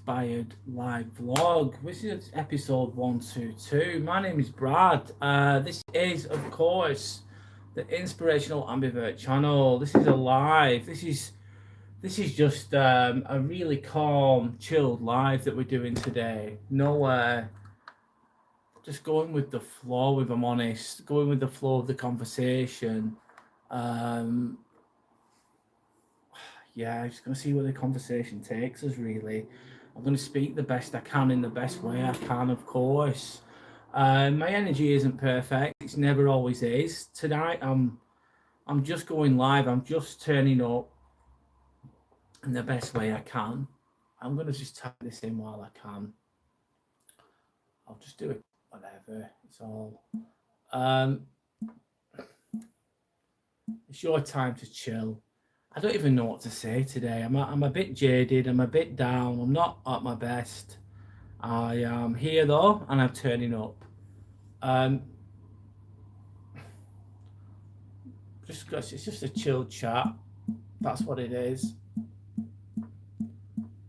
inspired live vlog. This is episode 122. My name is Brad. This is, of course, the Inspirational Ambivert channel. This is a live. This is just a really calm, chilled live that we're doing today. Nowhere, just going with the flow. If I'm honest, going with the flow of the conversation. Um, yeah, just gonna see where the conversation takes us. Really, I'm gonna speak the best I can in the best way I can, of course. My energy isn't perfect. It's never always is. Tonight, I'm just going live. I'm just turning up in the best way I can. I'm gonna just type this in while I can. I'll just do it. Whatever. It's all. Um, it's your time to chill. I don't even know what to say today. I'm a bit jaded. I'm a bit down. I'm not at my best. I am here though, and I'm turning up. Um, it's just a chill chat. That's what it is,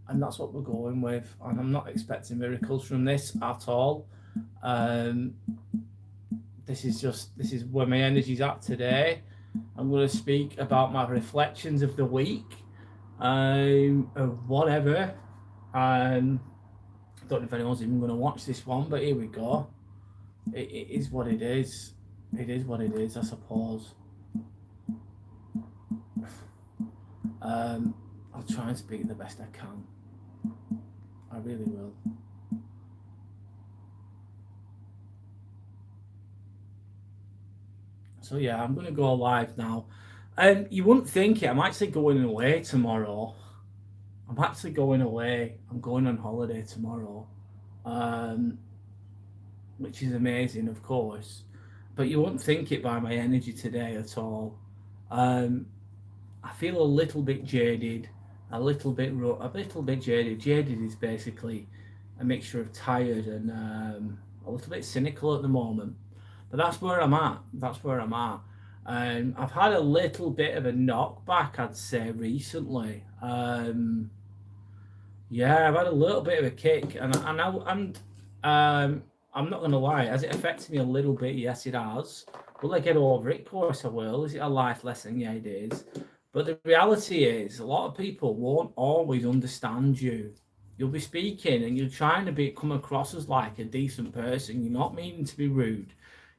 and that's what we're going with. And I'm not expecting miracles from this at all. Um, this is where my energy's at today. I'm going to speak about my reflections of the week, or whatever. I don't know if anyone's even going to watch this one, but here we go. It is what it is. It is what it is, I suppose. I'll try and speak the best I can. I really will. So yeah, I'm going to go live now. You wouldn't think it. I'm actually going away tomorrow. I'm actually going away. I'm going on holiday tomorrow, which is amazing, of course. But you wouldn't think it by my energy today at all. I feel a little bit jaded, a little bit jaded. Jaded is basically a mixture of tired and a little bit cynical at the moment. But that's where I'm at. That's where I'm at. I've had a little bit of a knockback, I'd say, recently. Yeah, I've had a little bit of a kick, and I'm not going to lie. Has it affected me a little bit? Yes, it has. Will I get over it? Of course I will. Is it a life lesson? Yeah, it is. But the reality is, a lot of people won't always understand you. You'll be speaking, and you're trying to come across as like a decent person. You're not meaning to be rude.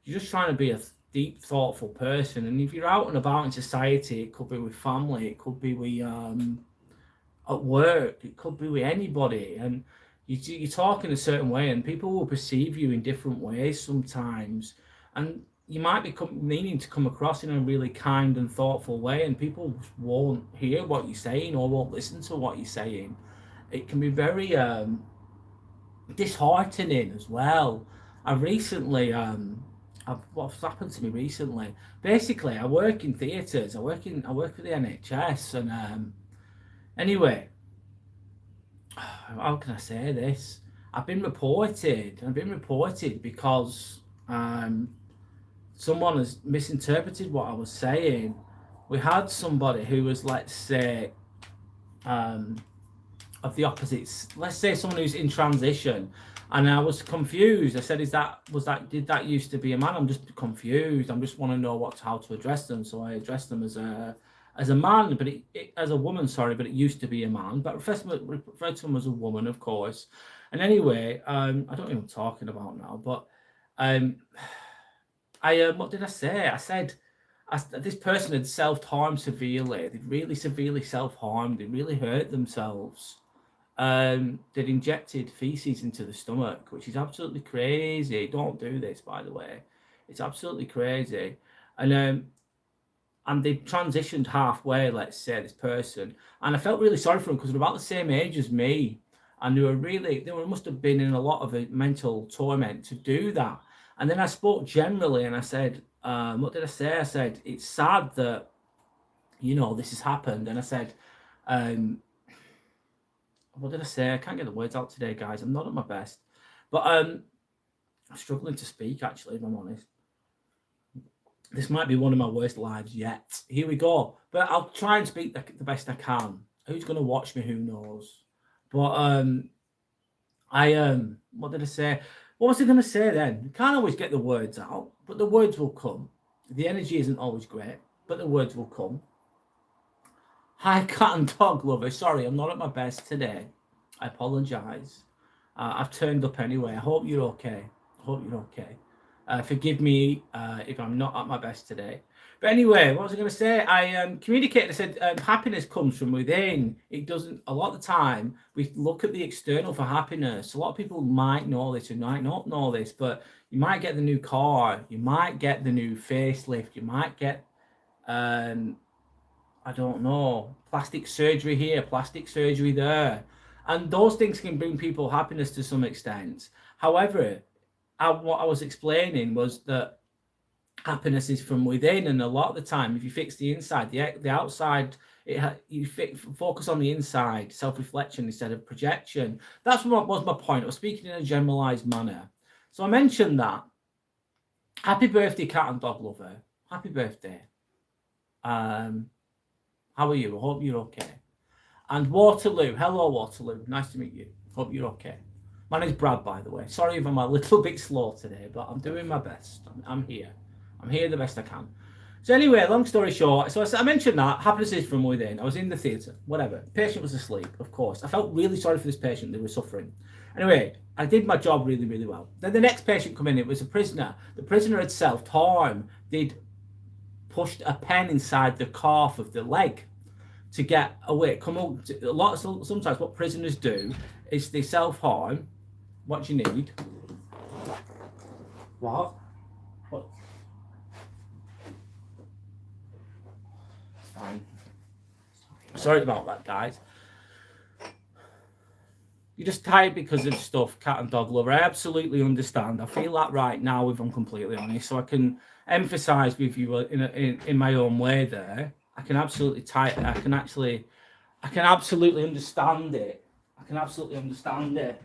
You're just trying to be a deep, thoughtful person. And if you're out and about in society, it could be with family, it could be with at work, it could be with anybody, and you talk in a certain way, and people will perceive you in different ways sometimes, and you might be meaning to come across in a really kind and thoughtful way, and people won't hear what you're saying or won't listen to what you're saying. It can be very disheartening as well. I recently what's happened to me recently. Basically, I work in theatres. I work for the NHS, and anyway, how can I say this? I've been reported because someone has misinterpreted what I was saying. We had somebody who was, let's say, of the opposites. Let's say someone who's in transition, and I was confused. I said, did that used to be a man? I'm just confused. I just want to know how to address them. So I addressed them as a man, but as a woman, sorry, but it used to be a man. But referred to them as a woman, of course. And anyway, I don't know what I'm talking about now, but what did I say? I said this person had self-harmed severely. They'd really severely self-harmed. They really hurt themselves. They'd injected feces into the stomach, which is absolutely crazy. Don't do this, by the way. It's absolutely crazy. And they transitioned halfway, let's say, this person. And I felt really sorry for them because they're about the same age as me. And they must have been in a lot of mental torment to do that. And then I spoke generally, and I said, what did I say? I said, it's sad that, this has happened. And I said, what did I say? I can't get the words out today, guys. I'm not at my best. But I'm struggling to speak, actually, if I'm honest. This might be one of my worst lives yet. Here we go. But I'll try and speak the best I can. Who's going to watch me? Who knows? But What did I say? What was I going to say then? You can't always get the words out, but the words will come. The energy isn't always great, but the words will come. Hi, cat and dog lover. Sorry, I'm not at my best today. I apologise. I've turned up anyway. I hope you're okay. I hope you're okay. Forgive me if I'm not at my best today. But anyway, what was I going to say? I communicated. I said happiness comes from within. It doesn't. A lot of the time, we look at the external for happiness. A lot of people might know this and might not know this, but you might get the new car, you might get the new facelift, you might get I don't know, plastic surgery here, plastic surgery there. And those things can bring people happiness to some extent. However, what I was explaining was that happiness is from within. And a lot of the time, if you fix the inside, the outside, focus on the inside, self-reflection instead of projection. That's what was my point. I was speaking in a generalized manner. So I mentioned that. Happy birthday, cat and dog lover. Happy birthday. How are you? I hope you're okay. And Waterloo. Hello, Waterloo. Nice to meet you. Hope you're okay. My name's Brad, by the way. Sorry if I'm a little bit slow today, but I'm doing my best. I'm here. I'm here the best I can. So anyway, long story short, so I mentioned that happiness is from within. I was in the theatre, whatever. Patient was asleep, of course. I felt really sorry for this patient. They were suffering. Anyway, I did my job really, really well. Then the next patient come in. It was a prisoner. The prisoner had self-harm. They'd pushed a pen inside the calf of the leg to get away. Sometimes what prisoners do is they self-harm. What do you need? What? Fine. Sorry about that, guys. You're just tired because of stuff, cat and dog lover. I absolutely understand. I feel that right now, if I'm completely honest. So I can emphasize with you in my own way there. I can absolutely understand it. I can absolutely understand it.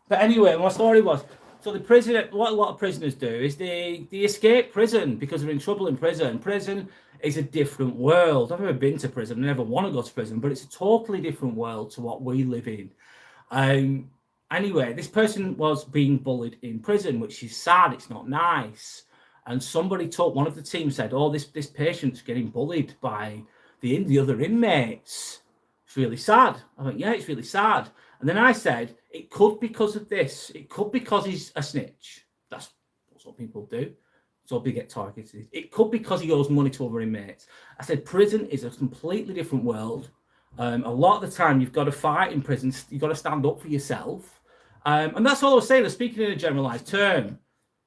But anyway, my story was, so the prisoner, what a lot of prisoners do is they escape prison because they're in trouble in prison. Prison is a different world. I've never been to prison. I never want to go to prison, but it's a totally different world to what we live in. Anyway, this person was being bullied in prison, which is sad. It's not nice. And somebody told, one of the team said, "Oh, this patient's getting bullied by the other inmates. It's really sad." I went, "Yeah, it's really sad." And then I said, "It could be because of this. It could be because he's a snitch. That's what people do. So they get targeted. It could be because he owes money to other inmates." I said, prison is a completely different world. A lot of the time, you've got to fight in prison. You've got to stand up for yourself. And that's all I was saying. I was speaking in a generalized term.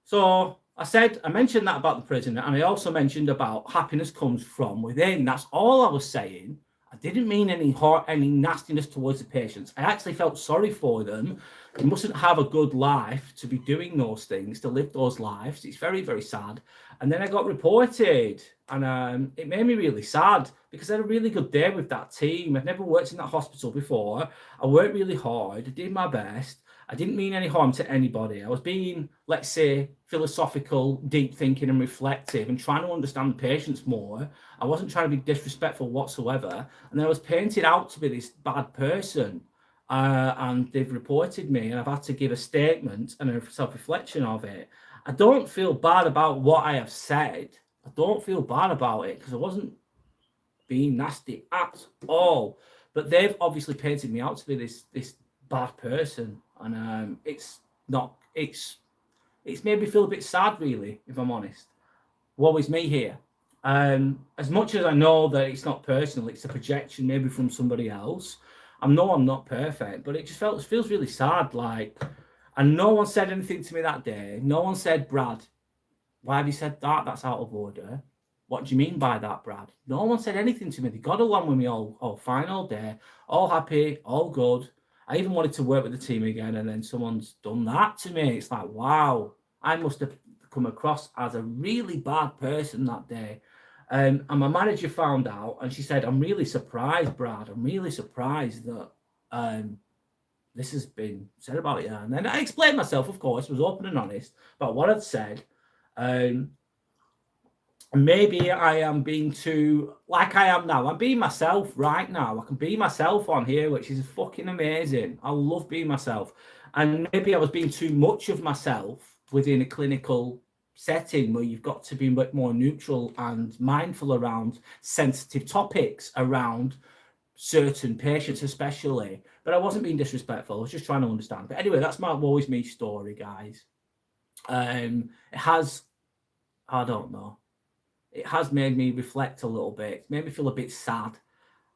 So I mentioned that about the prison, and I also mentioned about happiness comes from within. That's all I was saying. I didn't mean any nastiness towards the patients. I actually felt sorry for them. You mustn't have a good life to be doing those things, to live those lives. It's very, very sad. And then I got reported, and it made me really sad because I had a really good day with that team. I'd never worked in that hospital before. I worked really hard. I did my best. I didn't mean any harm to anybody. I was being, let's say, philosophical, deep thinking and reflective and trying to understand patients more. I wasn't trying to be disrespectful whatsoever. And then I was painted out to be this bad person. And they've reported me, and I've had to give a statement and a self-reflection of it. I don't feel bad about what I have said. I don't feel bad about it because I wasn't being nasty at all. But they've obviously painted me out to be this bad person. And it's made me feel a bit sad, really, if I'm honest. Woe is me here. As much as I know that it's not personal, it's a projection maybe from somebody else. I know I'm not perfect, but it just feels really sad. And no one said anything to me that day. No one said, "Brad, why have you said that? That's out of order. What do you mean by that, Brad?" No one said anything to me. They got along with me all fine all day, all happy, all good. I even wanted to work with the team again, and then someone's done that to me. It's like, wow, I must have come across as a really bad person that day. And my manager found out, and she said, "I'm really surprised, Brad. I'm really surprised that this has been said about you." And then I explained myself, of course, was open and honest about what I'd said. And maybe I am being too like I am now. I'm being myself right now. I can be myself on here, which is fucking amazing. I love being myself. And maybe I was being too much of myself within a clinical setting where you've got to be a bit more neutral and mindful around sensitive topics around certain patients, especially. But I wasn't being disrespectful. I was just trying to understand. But anyway, that's my Woe Is Me story, guys. It has, I don't know, it has made me reflect a little bit. It's made me feel a bit sad.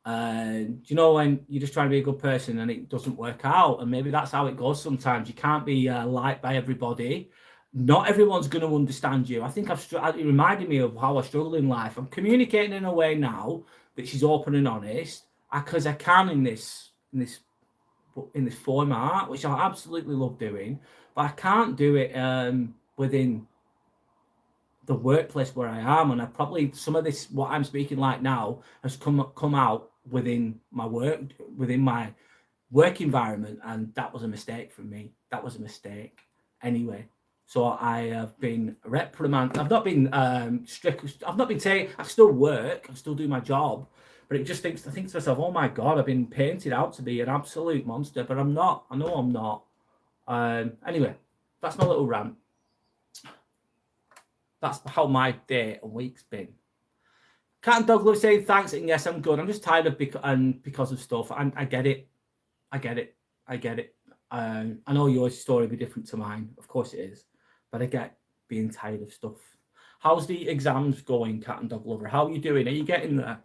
Do you know when you're just trying to be a good person and it doesn't work out? And maybe that's how it goes sometimes. You can't be liked by everybody. Not everyone's going to understand you. I think it reminded me of how I struggle in life. I'm communicating in a way now that she's open and honest because I can in this format, which I absolutely love doing, but I can't do it within the workplace where I am, and I probably some of this what I'm speaking like now has come out within my work environment, and that was a mistake from me. That was a mistake. Anyway, so I have been reprimanded. I've not been strict. I've not been saying I still work. I still do my job, but I think to myself, oh my god, I've been painted out to be an absolute monster, but I'm not. I know I'm not. Anyway, that's my little rant. That's how my day and week's been. Cat and Dog Love saying thanks, and yes, I'm good. I'm just tired of because of stuff. And I get it. I know your story will be different to mine. Of course it is. But I get being tired of stuff. How's the exams going, Cat and Dog Lover? How are you doing? Are you getting there?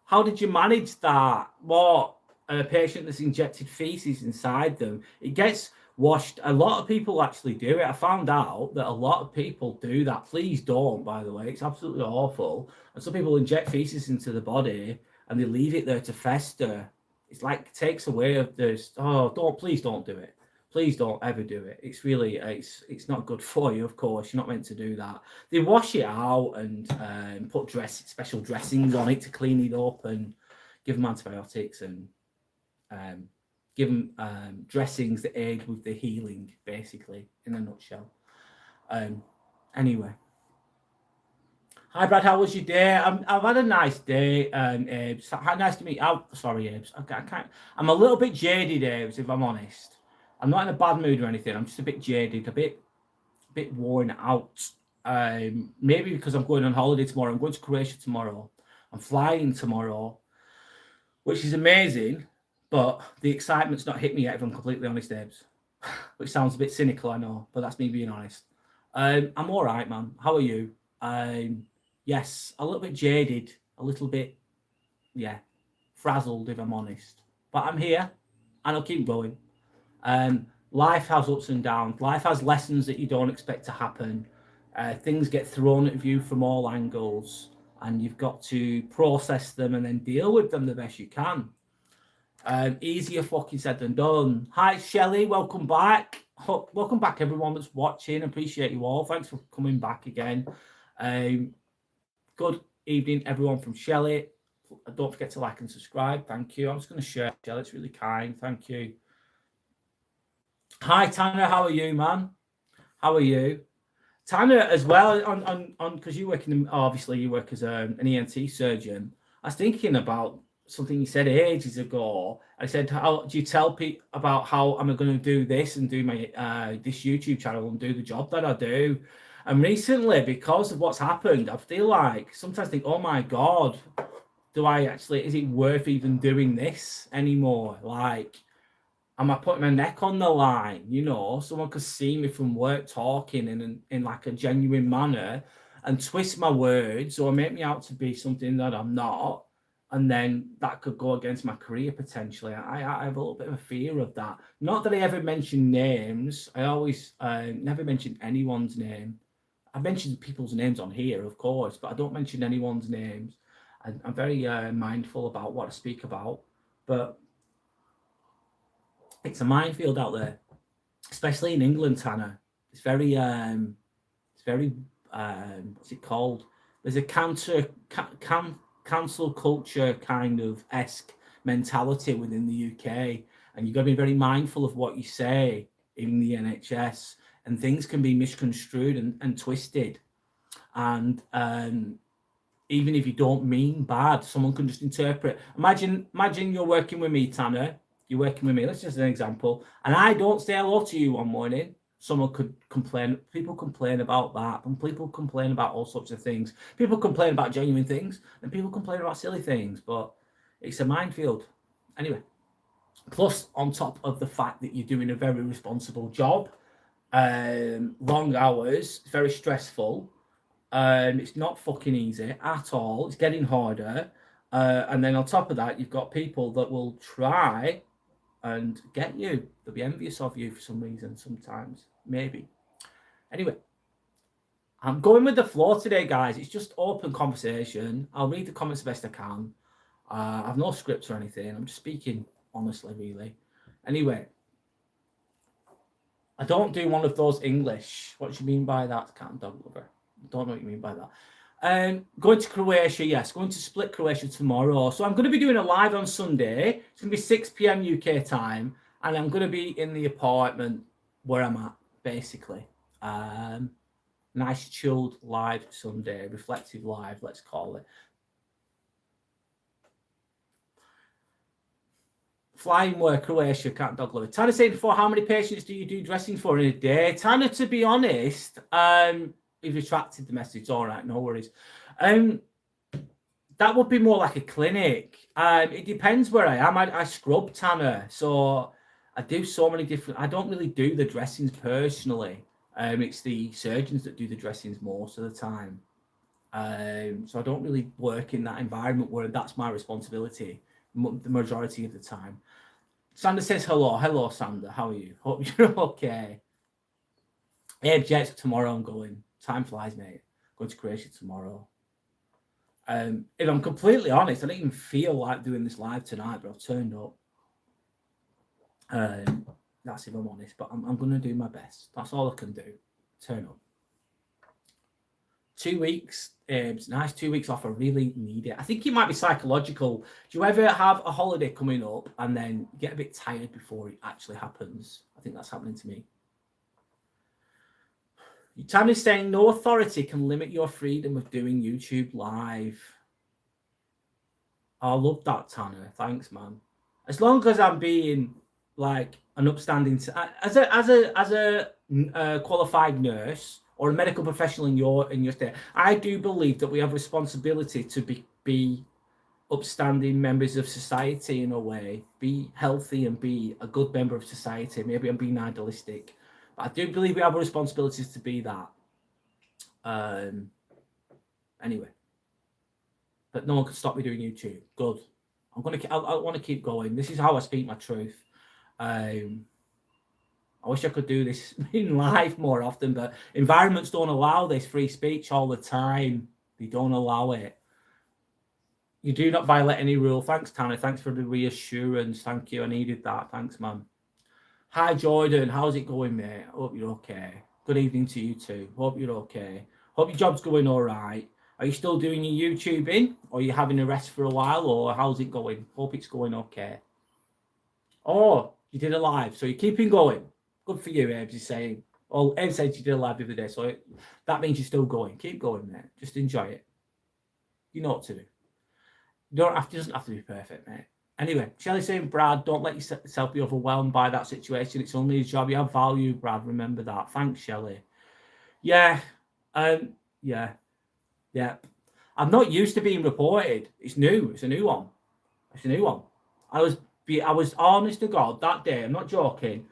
How did you manage that? What? A patient that's injected feces inside them. It gets washed. A lot of people actually do it. I found out that a lot of people do that. Please don't, by the way. It's absolutely awful. And some people inject feces into the body and they leave it there to fester. It's like takes away of this. Oh, please don't do it. Please don't ever do it. It's really, it's not good for you, of course. You're not meant to do that. They wash it out and put special dressings on it to clean it up and give them antibiotics and give them dressings that aid with the healing, basically, in a nutshell. Anyway. Hi, Brad. How was your day? I've had a nice day, Abe's. Nice to meet you. Sorry, Abe's. I'm a little bit jaded, Abe's, if I'm honest. I'm not in a bad mood or anything. I'm just a bit jaded, a bit worn out. Maybe because I'm going on holiday tomorrow. I'm going to Croatia tomorrow. I'm flying tomorrow, which is amazing. But the excitement's not hit me yet, if I'm completely honest, Abe's. Which sounds a bit cynical, I know, but that's me being honest. I'm all right, man. How are you? Yes, a little bit jaded, a little bit, frazzled, if I'm honest. But I'm here, and I'll keep going. Life has ups and downs. Life has lessons that you don't expect to happen. Things get thrown at you from all angles, and you've got to process them and then deal with them the best you can. Easier fucking said than done. Hi, Shelley. Welcome back. Welcome back, everyone that's watching. Appreciate you all. Thanks for coming back again. Good evening, everyone from Shelley. Don't forget to like and subscribe. Thank you. I'm just going to share, Shelley. It's really kind. Thank you. Hi, Tanner. How are you, man? How are you? Tanner, as well, on because you work obviously you work as an ENT surgeon. I was thinking about something you said ages ago. I said, how do you tell people about how I'm going to do this and do my this YouTube channel and do the job that I do? And recently, because of what's happened, I feel like sometimes I think, oh my God, is it worth even doing this anymore? Like, am I putting my neck on the line? You know, someone could see me from work talking in like a genuine manner and twist my words or make me out to be something that I'm not. And then that could go against my career potentially. I have a little bit of a fear of that. Not that I ever mention names. I always never mention anyone's name. I mentioned people's names on here, of course, but I don't mention anyone's names. I'm very mindful about what I speak about. But it's a minefield out there, especially in England, Tanner. It's very what's it called? There's a cancel culture kind of esque mentality within the UK, and you've got to be very mindful of what you say in the NHS, and things can be misconstrued and twisted. And even if you don't mean bad, someone can just interpret. Imagine you're working with me, Tanner. You're working with me. Let's just an example. And I don't say hello to you one morning. Someone could complain. People complain about that, and people complain about all sorts of things. People complain about genuine things, and people complain about silly things. But it's a minefield. Anyway, plus on top of the fact that you're doing a very responsible job, long hours, very stressful. It's not fucking easy at all. It's getting harder. And then on top of that, you've got people that will try and get you. They'll be envious of you for some reason sometimes. Maybe. Anyway, I'm going with the flow today, guys. It's just open conversation. I'll read the comments the best I can. I have no scripts or anything. I'm just speaking honestly, really. Anyway, I don't do one of those English. What do you mean by that, cat and dog lover? I don't know what you mean by that. Going to Croatia, yes. Going to Split, Croatia tomorrow. So I'm going to be doing a live on Sunday. It's going to be 6 p.m. UK time. And I'm going to be in the apartment where I'm at, basically. Nice chilled live Sunday. Reflective live, let's call it. Flying work, Croatia, cat and dog lover. Tanner saying, for how many patients do you do dressing for in a day? Tanner, to be honest, he retracted the message. All right, no worries. That would be more like a clinic. It depends where I am. I scrub, Tanner, so I do so many different. I don't really do the dressings personally. It's the surgeons that do the dressings most of the time. So I don't really work in that environment where that's my responsibility the majority of the time. Sander says hello, Sander. How are you? Hope you're okay. Jets tomorrow. I'm going. Time flies, mate. Going to Croatia tomorrow. If I'm completely honest, I didn't even feel like doing this live tonight, but I've turned up. That's if I'm honest, but I'm going to do my best. That's all I can do. Turn up. 2 weeks. Nice 2 weeks off. I really need it. I think it might be psychological. Do you ever have a holiday coming up and then get a bit tired before it actually happens? I think that's happening to me. Tanner is saying no authority can limit your freedom of doing YouTube live. I love that, Tanner. Thanks, man. As long as I'm being like an upstanding as a qualified nurse or a medical professional in your state, I do believe that we have responsibility to be upstanding members of society in a way, be healthy and be a good member of society. Maybe I'm being idealistic, but I do believe we have responsibilities to be that. Anyway, but no one can stop me doing YouTube. Good. I want to keep going. This is how I speak my truth. I wish I could do this in live more often, but environments don't allow this free speech all the time. They don't allow it. You do not violate any rule. Thanks, Tanner. Thanks for the reassurance. Thank you. I needed that. Thanks, man. Hi, Jordan. How's it going, mate? Hope you're okay. Good evening to you too. Hope you're okay. Hope your job's going all right. Are you still doing your YouTubing? Or are you having a rest for a while? Or how's it going? Hope it's going okay. Oh, you did a live. So you're keeping going. Good for you, Abe, you're saying. Well, Abe said you did a live the other day, so that means you're still going. Keep going, mate. Just enjoy it. You know what to do. You doesn't have to be perfect, mate. Anyway, Shelley saying, Brad, don't let yourself be overwhelmed by that situation. It's only a job. You have value, Brad. Remember that. Thanks, Shelley. Yeah. Yeah. I'm not used to being reported. It's new. It's a new one. I was honest to God that day. I'm not joking.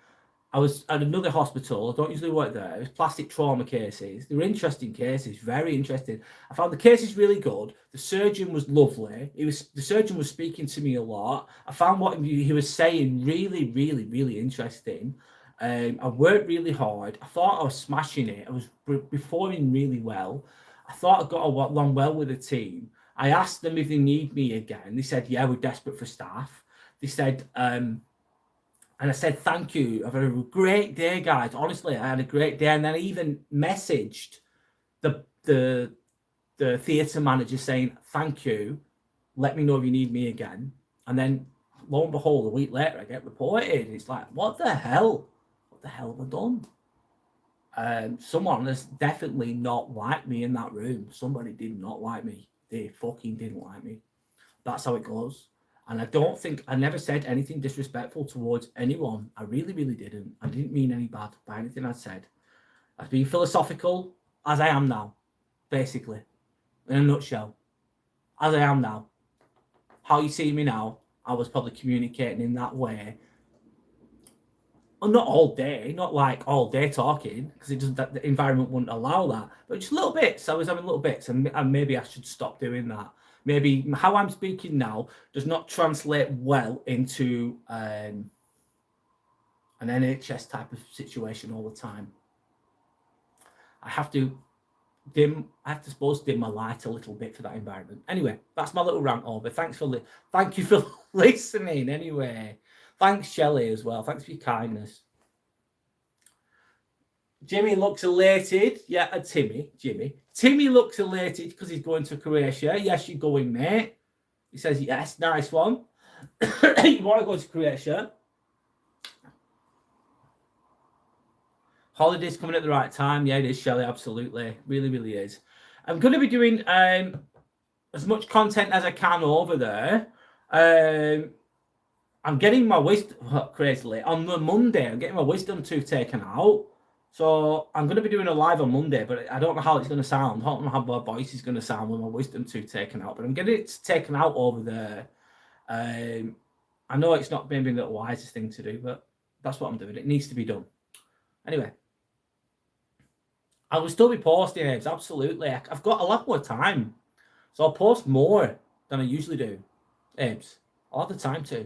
I was at another hospital. I don't usually work there. It was plastic trauma cases. They were interesting cases, very interesting. I found the cases really good. The surgeon was lovely. The surgeon was speaking to me a lot. I found what he was saying really, really, really interesting. I worked really hard. I thought I was smashing it. I was performing really well. I thought I got along well with the team. I asked them if they need me again. They said, yeah, we're desperate for staff. They said, and I said, thank you. I've had a great day, guys. Honestly, I had a great day. And then I even messaged the theatre manager saying, thank you. Let me know if you need me again. And then, lo and behold, a week later, I get reported. It's like, what the hell? What the hell have I done? Someone has definitely not liked me in that room. Somebody did not like me. They fucking didn't like me. That's how it goes. And I never said anything disrespectful towards anyone. I really, really didn't. I didn't mean any bad by anything I said. I was being philosophical, as I am now, basically, in a nutshell, as I am now. How you see me now, I was probably communicating in that way. Well, not all day, not like all day talking, because it doesn't. The environment wouldn't allow that. But just little bits. I was having little bits, and maybe I should stop doing that. Maybe how I'm speaking now does not translate well into an NHS type of situation all the time. I have to suppose dim my light a little bit for that environment. Anyway, that's my little rant over. Thank you for listening. Anyway, thanks Shelley as well. Thanks for your kindness. Jimmy looks elated. Yeah, Timmy looks elated because he's going to Croatia. Yes, you're going, mate. He says yes. Nice one. You want to go to Croatia? Holidays coming at the right time. Yeah, it is, Shelley. Absolutely. Really, really is. I'm going to be doing as much content as I can over there. I'm getting my wisdom, crazily, on the Monday. I'm getting my wisdom tooth taken out. So I'm going to be doing a live on Monday, but I don't know how it's going to sound. I don't know how my voice is going to sound with my wisdom tooth taken out, but I'm getting it taken out over there. I know it's not maybe the wisest thing to do, but that's what I'm doing. It needs to be done. Anyway. I will still be posting it, absolutely. I've got a lot more time. So I'll post more than I usually do. Abes. I'll have the time to.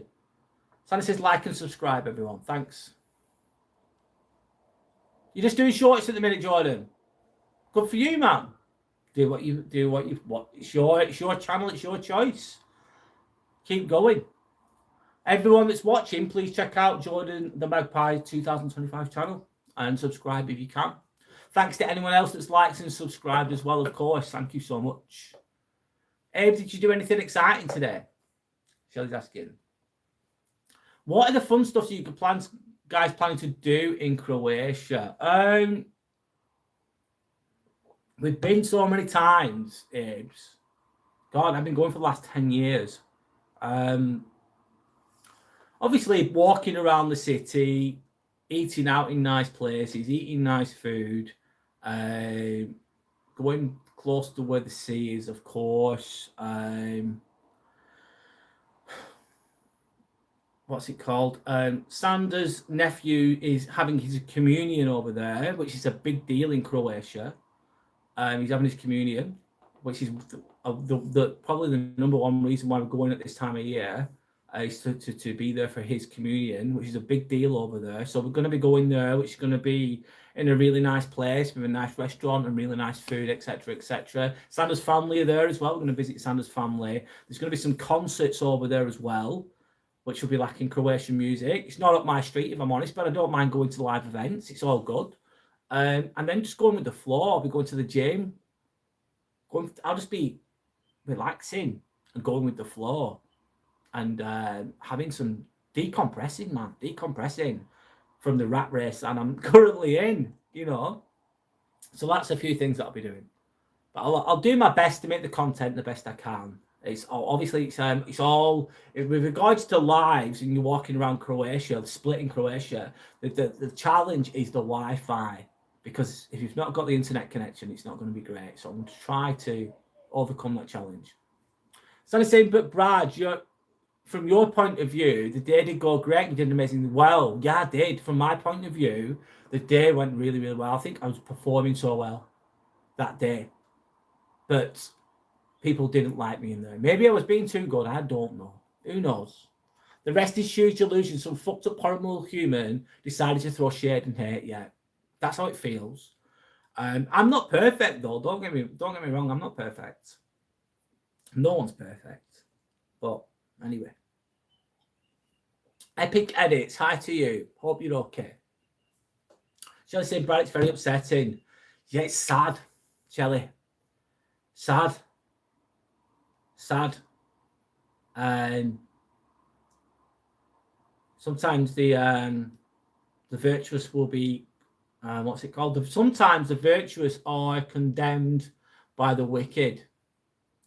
Sandy says like and subscribe, everyone. Thanks. You're just doing shorts at the minute, Jordan. Good for you, man. Do what you it's your channel, it's your choice. Keep going. Everyone that's watching, please check out Jordan the Magpie 2025 channel and subscribe if you can. Thanks to anyone else that's liked and subscribed as well, of course. Thank you so much. Abe, did you do anything exciting today? Shelley's asking. What are the fun stuff you guys planning to do in Croatia? We've been so many times, Abe's. God, I've been going for the last 10 years. Obviously, walking around the city, eating out in nice places, eating nice food, going close to where the sea is, of course. What's it called? Sanders' nephew is having his communion over there, which is a big deal in Croatia. He's having his communion, which is the probably the number one reason why we're going at this time of year. Is to be there for his communion, which is a big deal over there. So we're going to be going there, which is going to be in a really nice place with a nice restaurant and really nice food, etc., etc. Sanders' family are there as well. We're going to visit Sanders' family. There's going to be some concerts over there as well, which will be like in Croatian music. It's not up my street, if I'm honest, but I don't mind going to live events. It's all good. And then just going with the flow. I'll be going to the gym. I'll just be relaxing and going with the flow. And having some decompressing from the rat race that I'm currently in, So that's a few things that I'll be doing. But I'll do my best to make the content the best I can. It's all with regards to lives and you're walking around Croatia, splitting Croatia. The challenge is the Wi-Fi, because if you've not got the internet connection, it's not going to be great. So I'm going to try to overcome that challenge. So I'm saying, but Brad, from your point of view, the day did go great. You did amazing. Well, yeah, I did. From my point of view, the day went really, really well. I think I was performing so well that day. But people didn't like me in there. Maybe I was being too good. I don't know. Who knows? The rest is huge delusion. Some fucked up, horrible human decided to throw shade and hate. Yeah, that's how it feels. I'm not perfect, though. Don't get me wrong. I'm not perfect. No one's perfect. But anyway. Epic Edits, hi to you. Hope you're okay. Shelley saying, Brad, it's very upsetting. Yeah, it's sad, Shelley. Sad. Sometimes the virtuous will be what's it called? Sometimes the virtuous are condemned by the wicked,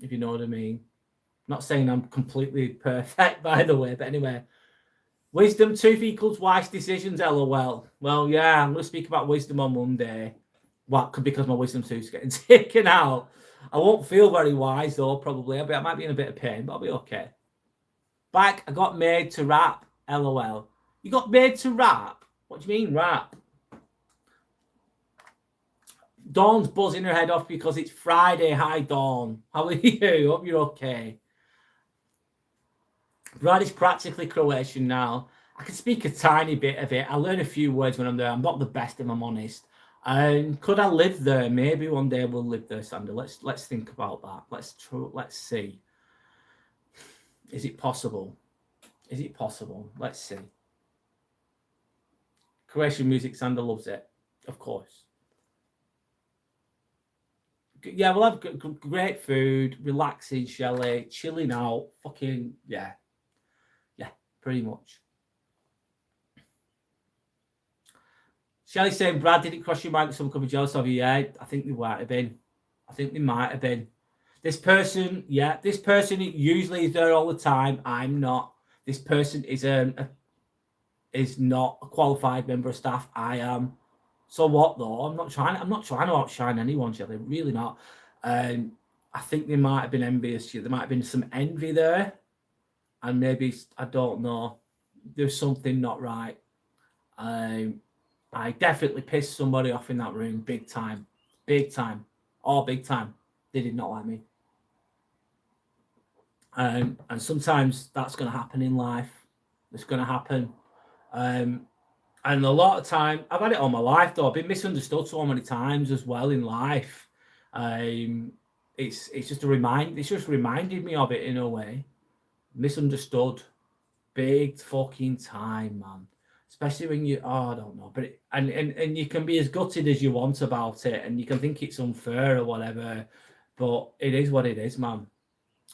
if you know what I mean. Not saying I'm completely perfect, by the way, but anyway. Wisdom tooth equals wise decisions, lol. Well, yeah, I'm going to speak about wisdom on Monday. What? Because my wisdom tooth's getting taken out. I won't feel very wise, though, probably. I might be in a bit of pain, but I'll be okay. Back, I got made to rap, lol. You got made to rap? What do you mean, rap? Dawn's buzzing her head off because it's Friday. Hi, Dawn. How are you? Hope you're okay. Brad is practically Croatian now. I can speak a tiny bit of it. I learn a few words when I'm there. I'm not the best, if I'm honest. And could I live there? Maybe one day we'll live there, Sander. Let's think about that. Let's see. Is it possible? Is it possible? Let's see. Croatian music, Sander loves it, of course. Yeah, we'll have great food, relaxing, Shelley, chilling out, fucking, yeah. Yeah, pretty much. Shelley's saying, Brad, did it cross your mind that someone could be jealous of you? Yeah, I think they might have been. This person, usually is there all the time. I'm not. This person is not a qualified member of staff. I am. So what though? I'm not trying to outshine anyone, Shelley. Really not. I think they might have been envious. There might have been some envy there, and maybe I don't know. There's something not right. I definitely pissed somebody off in that room, big time, big time. They did not like me. And sometimes that's going to happen in life. It's going to happen. And a lot of time, I've had it all my life though. I've been misunderstood so many times as well in life. It's just reminded me of it in a way. Misunderstood, big fucking time, man. Especially when I don't know, but and you can be as gutted as you want about it, and you can think it's unfair or whatever, but it is what it is, man.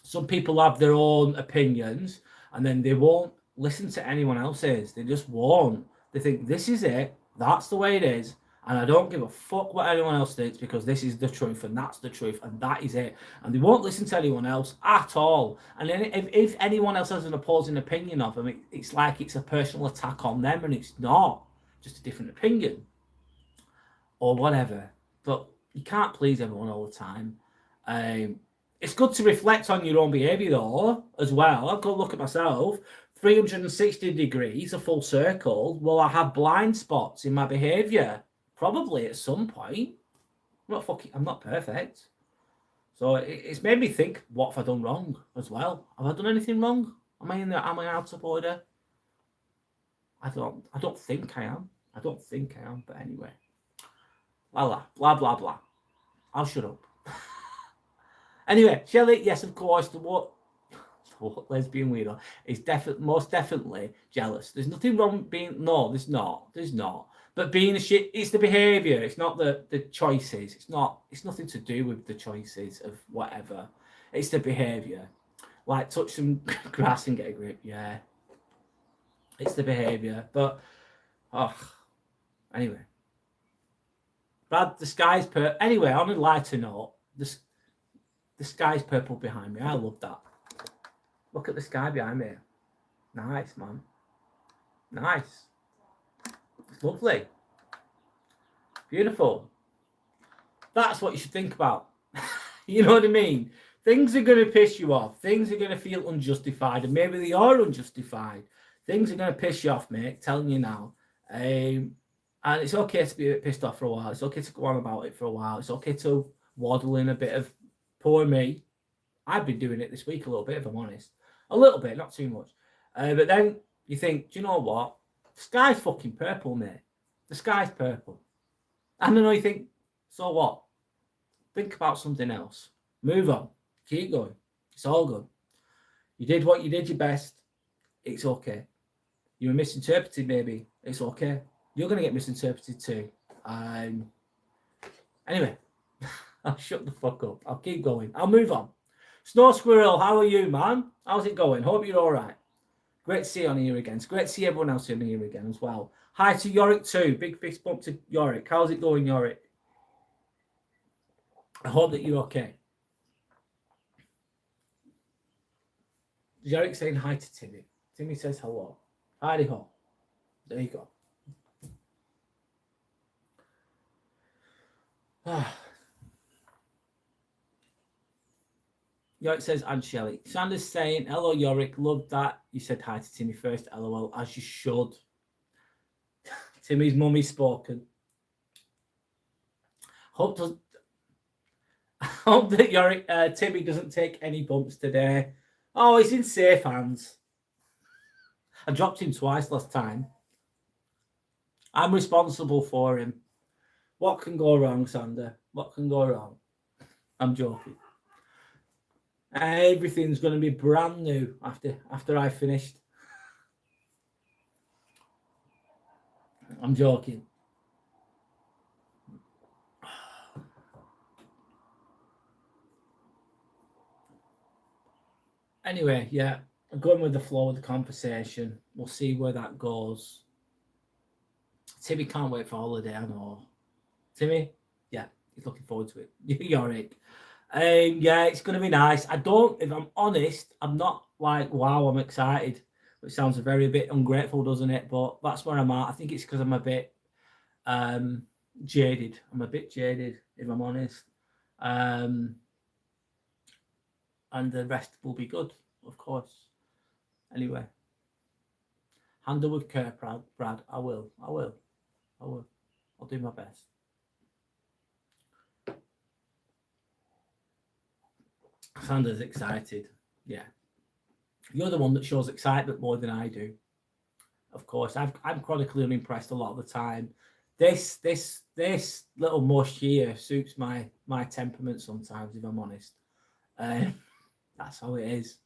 Some people have their own opinions, and then they won't listen to anyone else's. They just won't. They think this is it. That's the way it is. And I don't give a fuck what anyone else thinks because this is the truth and that's the truth and that is it. And they won't listen to anyone else at all. And then if anyone else has an opposing opinion of them, it's like it's a personal attack on them, and it's not. Just a different opinion or whatever. But you can't please everyone all the time. It's good to reflect on your own behaviour though, as well. I've got to look at myself. 360 degrees, a full circle. Will I have blind spots in my behaviour? Probably at some point. I'm not perfect. So it's made me think, what have I done wrong as well? Have I done anything wrong? Am I out of order? I don't think I am. But anyway. Blah, blah, blah. I'll shut up. Anyway, Shelley, yes, of course, the lesbian weirdo is most definitely jealous. There's nothing wrong with being, no, there's not. But being a shit, it's the behaviour. It's not the choices. It's nothing to do with the choices of whatever. It's the behaviour. Like touch some grass and get a grip. Yeah. It's the behaviour. But anyway. Brad, the sky's purple. Anyway, on a lighter note, the sky's purple behind me. I love that. Look at the sky behind me. Nice, man. Nice. It's lovely. Beautiful. That's what you should think about. You know what I mean? Things are going to piss you off. Things are going to feel unjustified, and maybe they are unjustified. Things are going to piss you off, mate. Telling you now. And it's okay to be a bit pissed off for a while. It's okay to go on about it for a while. It's okay to waddle in a bit of poor me. I've been doing it this week a little bit, if I'm honest. A little bit, not too much. But then you think, do you know what? The sky's fucking purple, mate. The sky's purple. And then you think, so what? Think about something else. Move on. Keep going. It's all good. You did what you did your best. It's okay. You were misinterpreted, maybe. It's okay. You're going to get misinterpreted too. Anyway, I'll shut the fuck up. I'll keep going. I'll move on. Snow Squirrel, how are you, man? How's it going? Hope you're all right. Great to see you on here again. It's great to see everyone else on here again as well. Hi to Yorick too. Big fist bump to Yorick. How's it going, Yorick? I hope that you're okay. Yorick saying hi to Timmy. Timmy says hello. Hi ho. There you go. Yorick says, and Shelley. Sanders saying, hello, Yorick. Love that. You said hi to Timmy first. LOL, as you should. Timmy's mummy spoken. Hope that Yorick, Timmy doesn't take any bumps today. Oh, he's in safe hands. I dropped him twice last time. I'm responsible for him. What can go wrong, Sander? What can go wrong? I'm joking. Everything's going to be brand new after I finished. I'm joking. Anyway, yeah, I'm going with the flow of the conversation. We'll see where that goes. Timmy can't wait for holiday, I know. Timmy, yeah, he's looking forward to it. Yorick. Yeah, it's going to be nice. If I'm honest, I'm not like, wow, I'm excited. Which sounds a bit ungrateful, doesn't it? But that's where I'm at. I think it's because I'm a bit jaded. I'm a bit jaded, if I'm honest. And the rest will be good, of course. Anyway. Handle with care, Brad. I will. I'll do my best. Sanders excited. Yeah. You're the one that shows excitement more than I do. Of course. I'm chronically unimpressed a lot of the time. This little mush here suits my temperament sometimes, if I'm honest. That's how it is.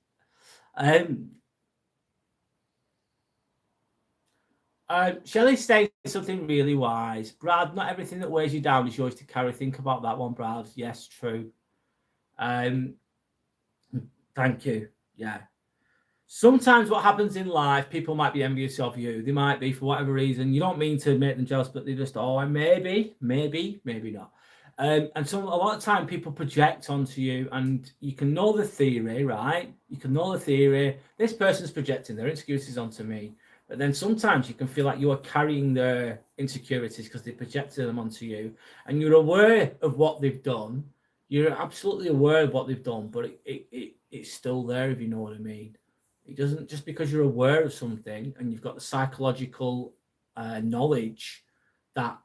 Shelley's saying something really wise. Brad, not everything that weighs you down is yours to carry. Think about that one, Brad. Yes, true. Thank you. Yeah. Sometimes what happens in life, people might be envious of you. They might be for whatever reason. You don't mean to make them jealous, but they just, maybe not. And a lot of time people project onto you, and you can know the theory, right? You can know the theory. This person's projecting their insecurities onto me. But then sometimes you can feel like you are carrying their insecurities because they projected them onto you, and you're aware of what they've done. You're absolutely aware of what they've done, but it's still there, if you know what I mean. It doesn't, just because you're aware of something and you've got the psychological knowledge that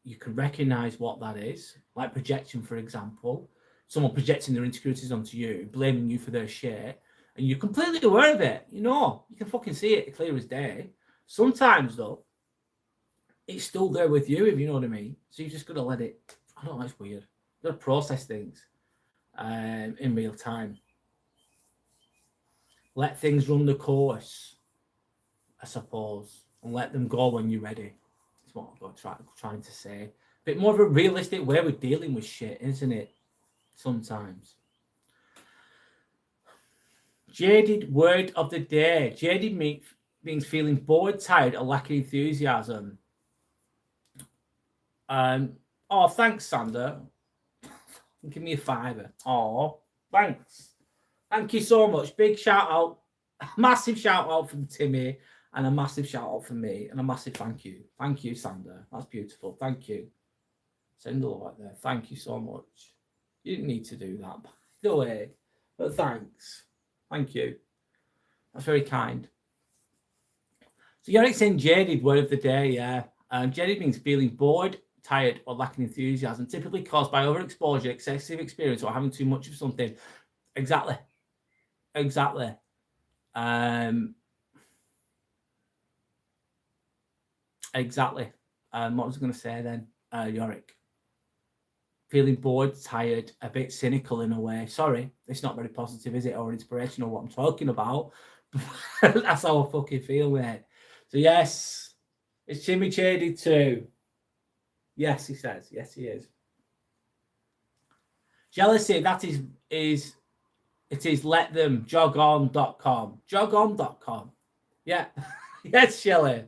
you can recognize what that is, like projection, for example. Someone projecting their insecurities onto you, blaming you for their shit, and you're completely aware of it. You know, you can fucking see it clear as day. Sometimes, though, it's still there with you, if you know what I mean. So you've just got to let it. I don't know, it's weird. You've got to process things in real time. Let things run the course, I suppose, and let them go when you're ready. That's what I'm trying to say. A bit more of a realistic way of dealing with shit, isn't it? Sometimes. Jaded word of the day. Jaded means feeling bored, tired, or lacking enthusiasm. Thanks, Sander. Give me a fiver. Thanks. Thank you so much. Big shout out. Massive shout out from Timmy, and a massive shout out from me, and a massive thank you. Thank you, Sander. That's beautiful. Thank you. Send a lot there. Thank you so much. You didn't need to do that, by the way, but thanks. Thank you. That's very kind. So you're saying jaded word of the day, yeah. Jaded means feeling bored, tired, or lacking enthusiasm, typically caused by overexposure, excessive experience, or having too much of something. Exactly. Exactly. What was I going to say then? Yorick. Feeling bored, tired, a bit cynical in a way. Sorry, it's not very positive, is it? Or inspirational, what I'm talking about. That's how I fucking feel, mate. So yes, it's Timmy Shady too. Yes, he says. Yes, he is. Jealousy, that is it is let them jogon.com. Jogon.com. Yeah. Yes, Shelley.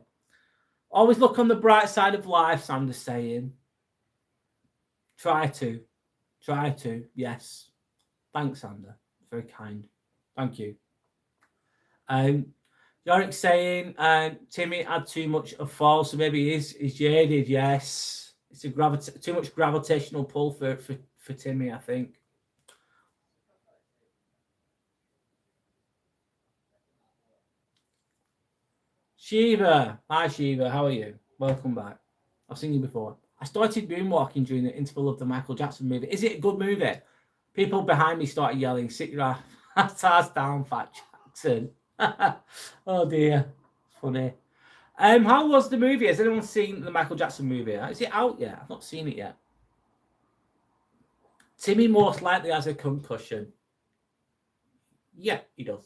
Always look on the bright side of life, Sander's saying. Try to. Yes. Thanks, Sander. Very kind. Thank you. Yorick saying, Timmy had too much of fall, so maybe he's jaded. Yes. It's too much gravitational pull for Timmy, I think. Shiva. Hi, Shiva. How are you? Welcome back. I've seen you before. I started moonwalking during the interval of the Michael Jackson movie. Is it a good movie? People behind me started yelling, sit your ass down, Fat Jackson. Oh, dear. Funny. How was the movie? Has anyone seen the Michael Jackson movie? Is it out yet? I've not seen it yet. Timmy most likely has a concussion. Yeah, he does.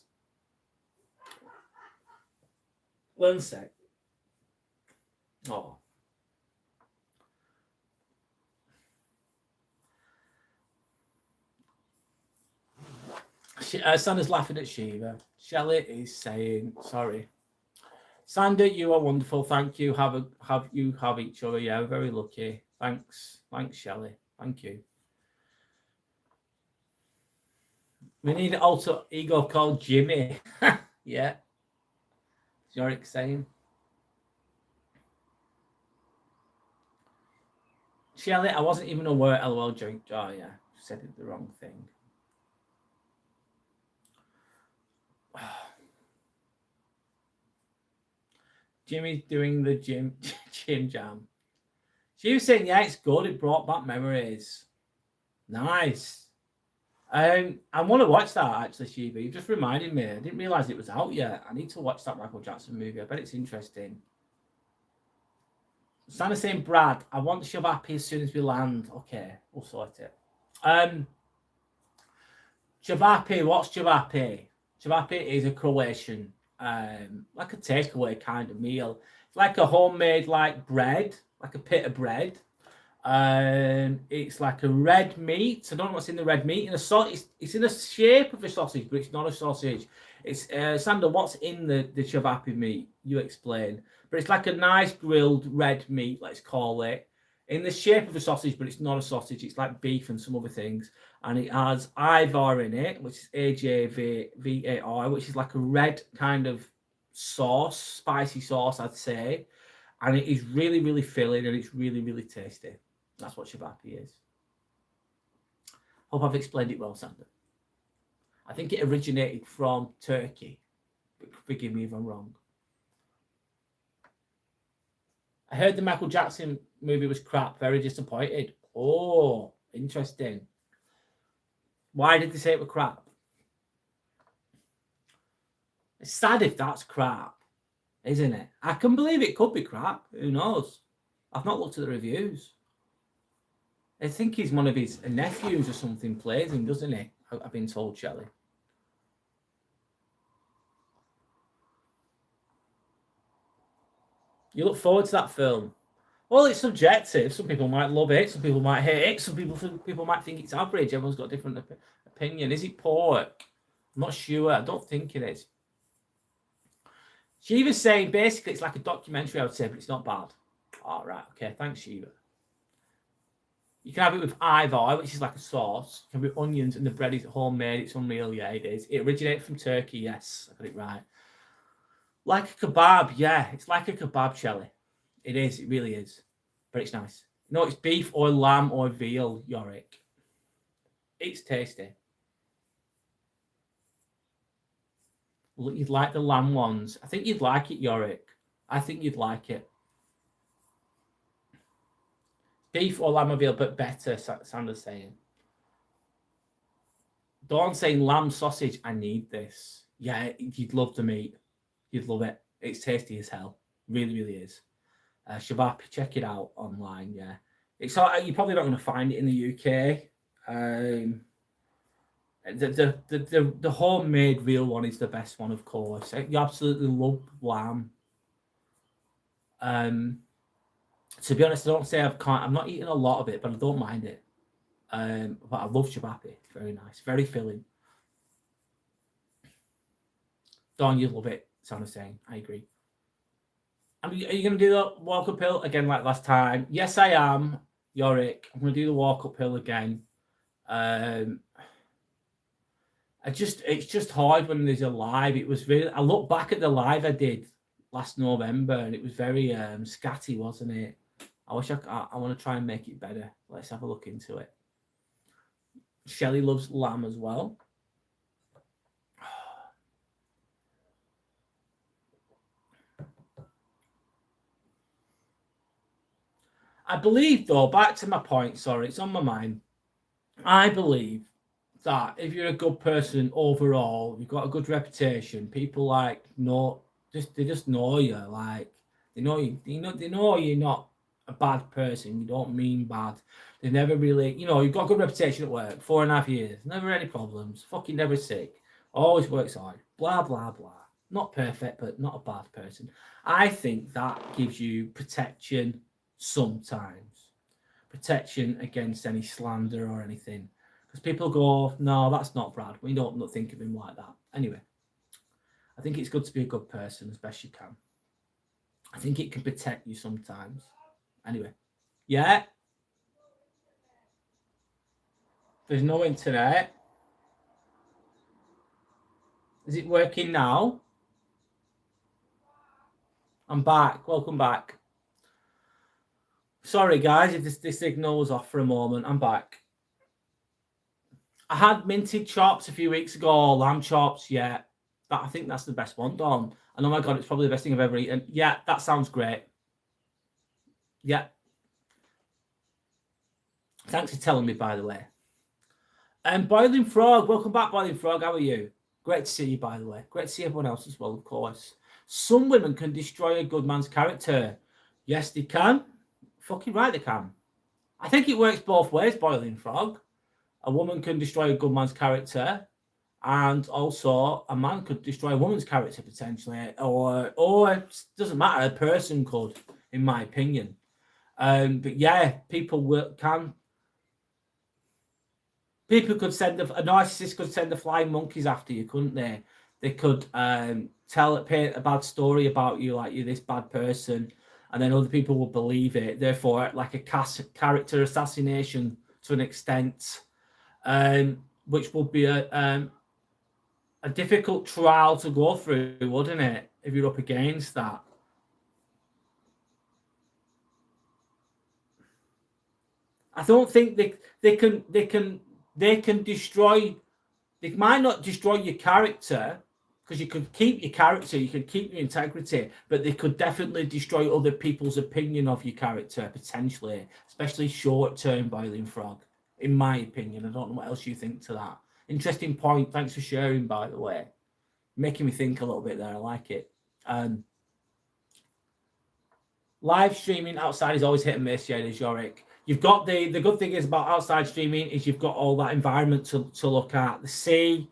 1 sec. Oh. Sander's laughing at Shiva. Shelley is saying, sorry. Sander, you are wonderful. Thank you. Have each other. Yeah, very lucky. Thanks, Shelley. Thank you. We need an alter ego called Jimmy. Yeah. Yorick saying. Shelley, I wasn't even aware LOL drink. Oh, yeah. Said it the wrong thing. Jimmy's doing the gym jam. She was saying, yeah, it's good. It brought back memories. Nice. I want to watch that, actually, Shiva. You just reminded me. I didn't realise it was out yet. I need to watch that Michael Jackson movie. I bet it's interesting. Santa's saying, Brad, I want to shove happy as soon as we land. Okay, we'll sort it. Javapi, what's Javapi? Javapi is a Croatian, like a takeaway kind of meal. It's like a homemade, like bread, like a pita bread. It's like a red meat. I don't know what's in the red meat. It's in the shape of a sausage, but it's not a sausage. It's Sander, what's in the Javapi meat? You explain. But it's like a nice grilled red meat, let's call it, in the shape of a sausage, but it's not a sausage. It's like beef and some other things. And it has Ivar in it, which is AJVAR, which is like a red kind of sauce, spicy sauce, I'd say. And it is really, really filling and it's really, really tasty. That's what Javapi is. Hope I've explained it well, Sander. I think it originated from Turkey. But forgive me if I'm wrong. I heard the Michael Jackson movie was crap. Very disappointed. Oh, interesting. Why did they say it was crap? It's sad if that's crap, isn't it? I can believe it could be crap. Who knows? I've not looked at the reviews. I think he's one of his nephews or something plays him, doesn't he? I've been told, Shelley. You look forward to that film. Well, it's subjective. Some people might love it. Some people might hate it. Some people might think it's average. Everyone's got a different opinion. Is it pork? I'm not sure. I don't think it is. Shiva's saying basically it's like a documentary, I would say, but it's not bad. All right. Okay. Thanks, Shiva. You can have it with Ivar, which is like a sauce. You can have it with onions, and the bread is homemade. It's unreal. Yeah, it is. It originated from Turkey. Yes, I got it right. Like a kebab. Yeah, it's like a kebab, Shelley. It is. It really is. But it's nice. No, it's beef or lamb or veal, Yorick. It's tasty. You'd like the lamb ones. I think you'd like it, Yorick. I think you'd like it. Beef or lamb or veal, but better, Sander's saying. Dawn saying lamb sausage. I need this. Yeah, you'd love the meat. You'd love it. It's tasty as hell. Really, really is. Javapi, check it out online. Yeah, it's you're probably not going to find it in the UK. The homemade veal one is the best one, of course. You absolutely love lamb. To be honest, I don't say I'm not eating a lot of it, but I don't mind it. But I love Javapi. Very nice, very filling. Don, you love it. Sam is saying, I agree. Are you going to do the walk uphill again like last time? Yes, I am, Yorick. I'm going to do the walk uphill again. It's just hard when there's a live. It was really. I look back at the live I did last November, and it was very scatty, wasn't it? I wish I want to try and make it better. Let's have a look into it. Shelley loves lamb as well. I believe, though, back to my point, sorry, it's on my mind. I believe that if you're a good person overall, you've got a good reputation, people they just know you, like they know you're not a bad person, you don't mean bad. They never really, you've got a good reputation at work, 4.5 years, never any problems, fucking never sick, always works hard, blah blah blah. Not perfect, but not a bad person. I think that gives you protection sometimes. Protection against any slander or anything. Because people go, no, that's not Brad. We don't think of him like that. Anyway, I think it's good to be a good person as best you can. I think it can protect you sometimes. Anyway, yeah. There's no internet. Is it working now? I'm back. Welcome back. Sorry, guys, if this signal was off for a moment. I'm back. I had minted chops a few weeks ago, lamb chops, yeah. I think that's the best one, Don. And oh my God, it's probably the best thing I've ever eaten. Yeah, that sounds great. Yeah. Thanks for telling me, by the way. And Boiling Frog, welcome back, Boiling Frog. How are you? Great to see you, by the way. Great to see everyone else as well, of course. Some women can destroy a good man's character. Yes, they can. Fucking right, they can. I think it works both ways, Boiling Frog. A woman can destroy a good man's character, and also a man could destroy a woman's character potentially, or it doesn't matter. A person could, in my opinion. But yeah, people could send a narcissist could send the flying monkeys after you, couldn't they? They could paint a bad story about you, like you're this bad person, and then other people will believe it. Therefore, like a character assassination to an extent, which would be a difficult trial to go through, wouldn't it? If you're up against that. I don't think they can destroy. They might not destroy your character, because you could keep your character, you could keep your integrity, but they could definitely destroy other people's opinion of your character potentially, especially short-term, Boiling Frog. In my opinion, I don't know what else you think to that. Interesting point. Thanks for sharing, by the way. Making me think a little bit there. I like it. Live streaming outside is always hit and miss, yeah, there's Yorick. You've got the good thing is about outside streaming is you've got all that environment to look at, the sea,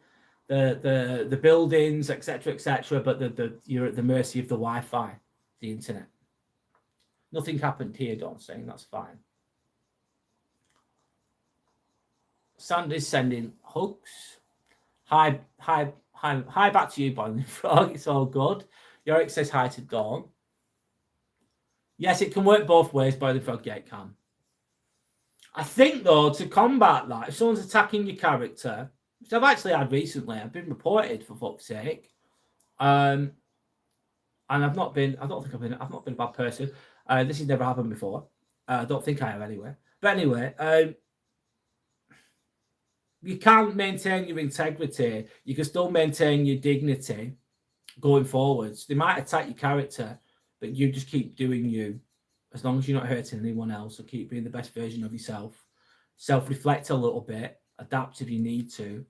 the buildings, etc., but you're at the mercy of the Wi-Fi, the internet. Nothing happened here, Don, saying that's fine. Sandy's sending hugs. Hi back to you, Boiling Frog. It's all good. Yorick says hi to Dawn. Yes, it can work both ways, Boiling Frog. Yeah, it can. I think, though, to combat that, if someone's attacking your character, which I've actually had recently, I've been reported, for fuck's sake. And I've not been a bad person. This has never happened before. I don't think I have anyway. But anyway, you can maintain your integrity. You can still maintain your dignity going forwards. They might attack your character, but you just keep doing you. As long as you're not hurting anyone else, or keep being the best version of yourself. Self-reflect a little bit, adapt if you need to.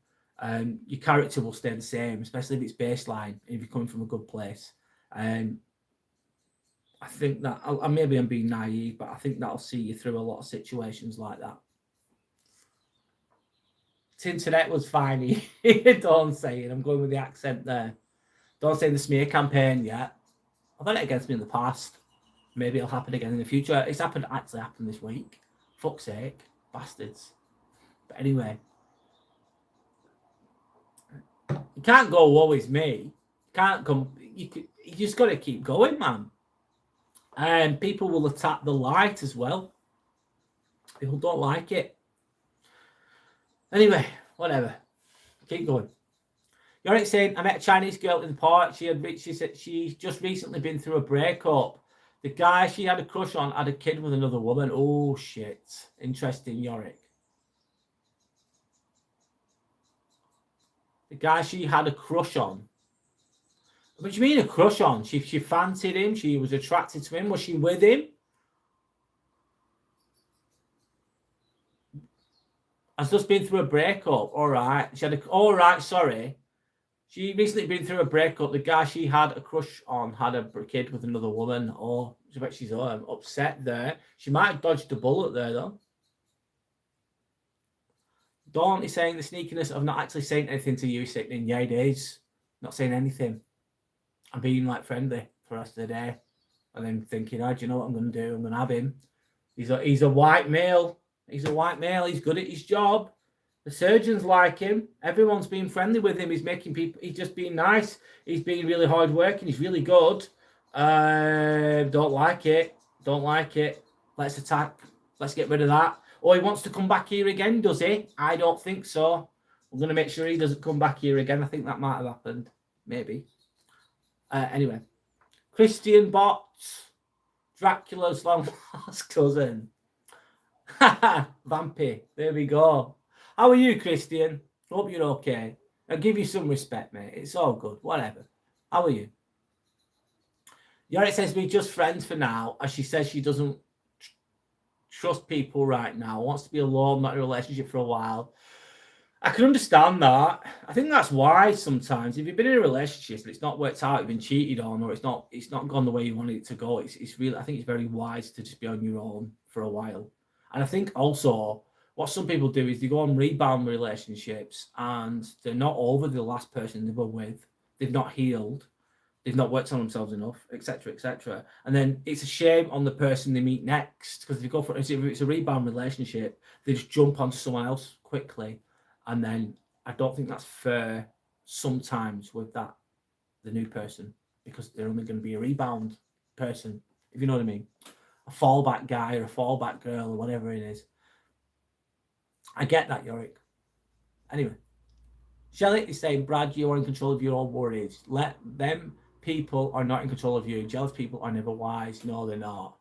Your character will stay the same, especially if it's baseline, if you're coming from a good place. I think that, maybe I'm being naive, but I think that'll see you through a lot of situations like that. Internet was fine. Don't say it. I'm going with the accent there. Don't say the smear campaign yet. I've had it against me in the past. Maybe it'll happen again in the future. It's actually happened this week. Fuck's sake. Bastards. But anyway. You can't go, woe is me. You can't come. you just got to keep going, man. And people will attack the light as well. People don't like it. Anyway, whatever. Keep going. Yorick saying, I met a Chinese girl in the park. She said she's just recently been through a breakup. The guy she had a crush on had a kid with another woman. Oh, shit. Interesting, Yorick. The guy she had a crush on. What do you mean a crush on? She fancied him. She was attracted to him. Was she with him? Has just been through a breakup. All right. All right, sorry. She recently been through a breakup. The guy she had a crush on had a kid with another woman. Oh, I bet she's upset there. She might have dodged a bullet there, though. Dawn is saying the sneakiness of not actually saying anything to you, sickening. Yeah, it is. Not saying anything. I'm being like friendly for the rest of the day. And then thinking, do you know what I'm going to do? I'm going to have him. He's a white male. He's a white male. He's good at his job. The surgeons like him. Everyone's being friendly with him. He's just being nice. He's being really hard working. He's really good. Don't like it. Don't like it. Let's attack. Let's get rid of that. Oh, he wants to come back here again, does he? I don't think so. I'm going to make sure he doesn't come back here again. I think that might have happened. Maybe. Anyway. Christian Bot. Dracula's long lost cousin. Vampy. There we go. How are you, Christian? Hope you're okay. I'll give you some respect, mate. It's all good. Whatever. How are you? Yorick says we're just friends for now, as she says she doesn't trust people right now. Wants to be alone, not in a relationship for a while. I can understand that. I think that's why sometimes if you've been in a relationship and it's not worked out, you've been cheated on, or it's not gone the way you wanted it to go. It's really, I think it's very wise to just be on your own for a while. And I think also what some people do is they go on rebound relationships and they're not over the last person they were with. They've not healed. They've not worked on themselves enough, etc., etc. And then it's a shame on the person they meet next, because if you go for if it's a rebound relationship, they just jump onto someone else quickly. And then I don't think that's fair sometimes with the new person, because they're only going to be a rebound person, if you know what I mean. A fallback guy or a fallback girl or whatever it is. I get that, Yorick. Anyway, Shelley is saying, Brad, you are in control of your own worries. Let them people are not in control of you. Jealous people are never wise. No, they're not.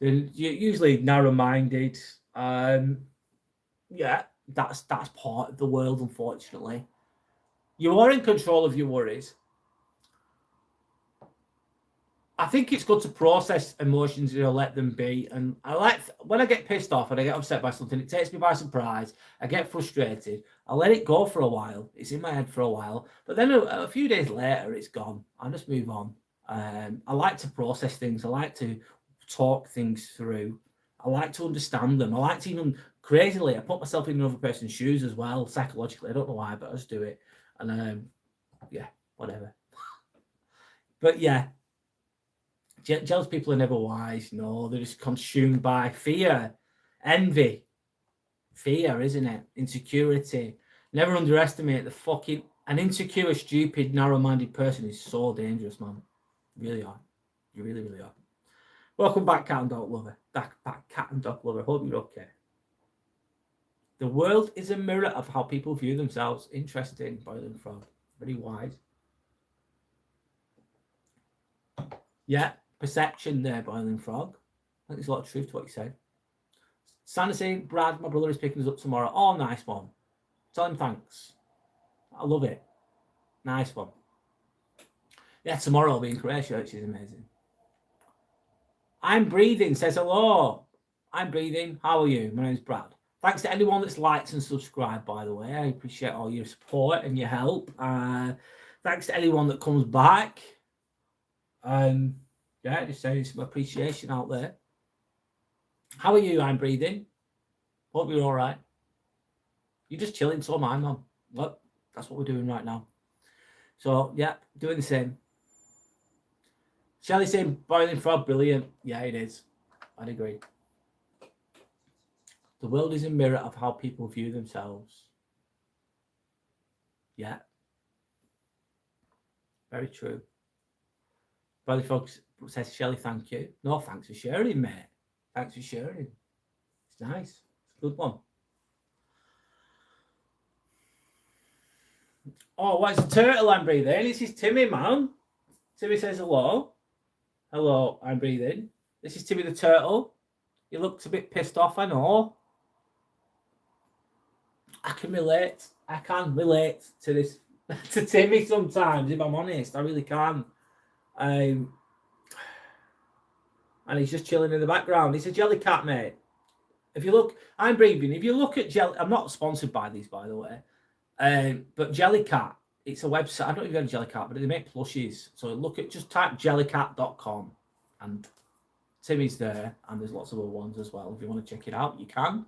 They're usually narrow-minded. Yeah, that's part of the world, unfortunately. You are in control of your worries. I think it's good to process emotions, let them be. And I like when I get pissed off and I get upset by something, it takes me by surprise. I get frustrated. I let it go for a while. It's in my head for a while. But then a few days later, it's gone. I just move on. I like to process things. I like to talk things through. I like to understand them. I like to even, crazily, I put myself in another person's shoes as well, psychologically. I don't know why, but I just do it. And yeah, whatever. But yeah. Jealous people are never wise. No, they're just consumed by fear, envy, fear, isn't it? Insecurity. Never underestimate an insecure, stupid, narrow-minded person is so dangerous, man. You really are. You really, really are. Welcome back, Cat and Dog Lover. Back, Cat and Dog Lover. Hope you're okay. The world is a mirror of how people view themselves. Interesting, Boiling Frog. Very wise. Yeah. Perception there, Boiling Frog. I think there's a lot of truth to what you said. Santa saying, Brad, my brother is picking us up tomorrow. Oh, nice one. Tell him thanks. I love it. Nice one. Yeah, tomorrow I'll be in Croatia, which is amazing. I'm breathing, says hello. I'm breathing. How are you? My name's Brad. Thanks to anyone that's liked and subscribed, by the way. I appreciate all your support and your help. Thanks to anyone that comes back. Yeah, just saying some appreciation out there. How are you? I'm breathing. Hope you're all right. You're just chilling, so am I, man. Well, that's what we're doing right now. So, yeah, doing the same. Shelley saying, Boiling Frog, brilliant. Yeah, it is. I'd agree. The world is a mirror of how people view themselves. Yeah. Very true. Bradley Fox says, Shelley, thank you. No, thanks for sharing, mate. Thanks for sharing. It's nice. It's a good one. Oh, what's the turtle I'm breathing? This is Timmy, man. Timmy says hello. Hello, I'm breathing. This is Timmy the turtle. He looks a bit pissed off, I know. I can relate. I can relate to this, to Timmy sometimes, if I'm honest. I really can. And he's just chilling in the background. He's a jelly cat, mate. If you look, I'm breathing. If you look at jelly, I'm not sponsored by these, by the way. But Jellycat, it's a website. I don't even know Jellycat, but they make plushies. So look at, just type jellycat.com and Timmy's there, and there's lots of other ones as well. If you want to check it out, you can.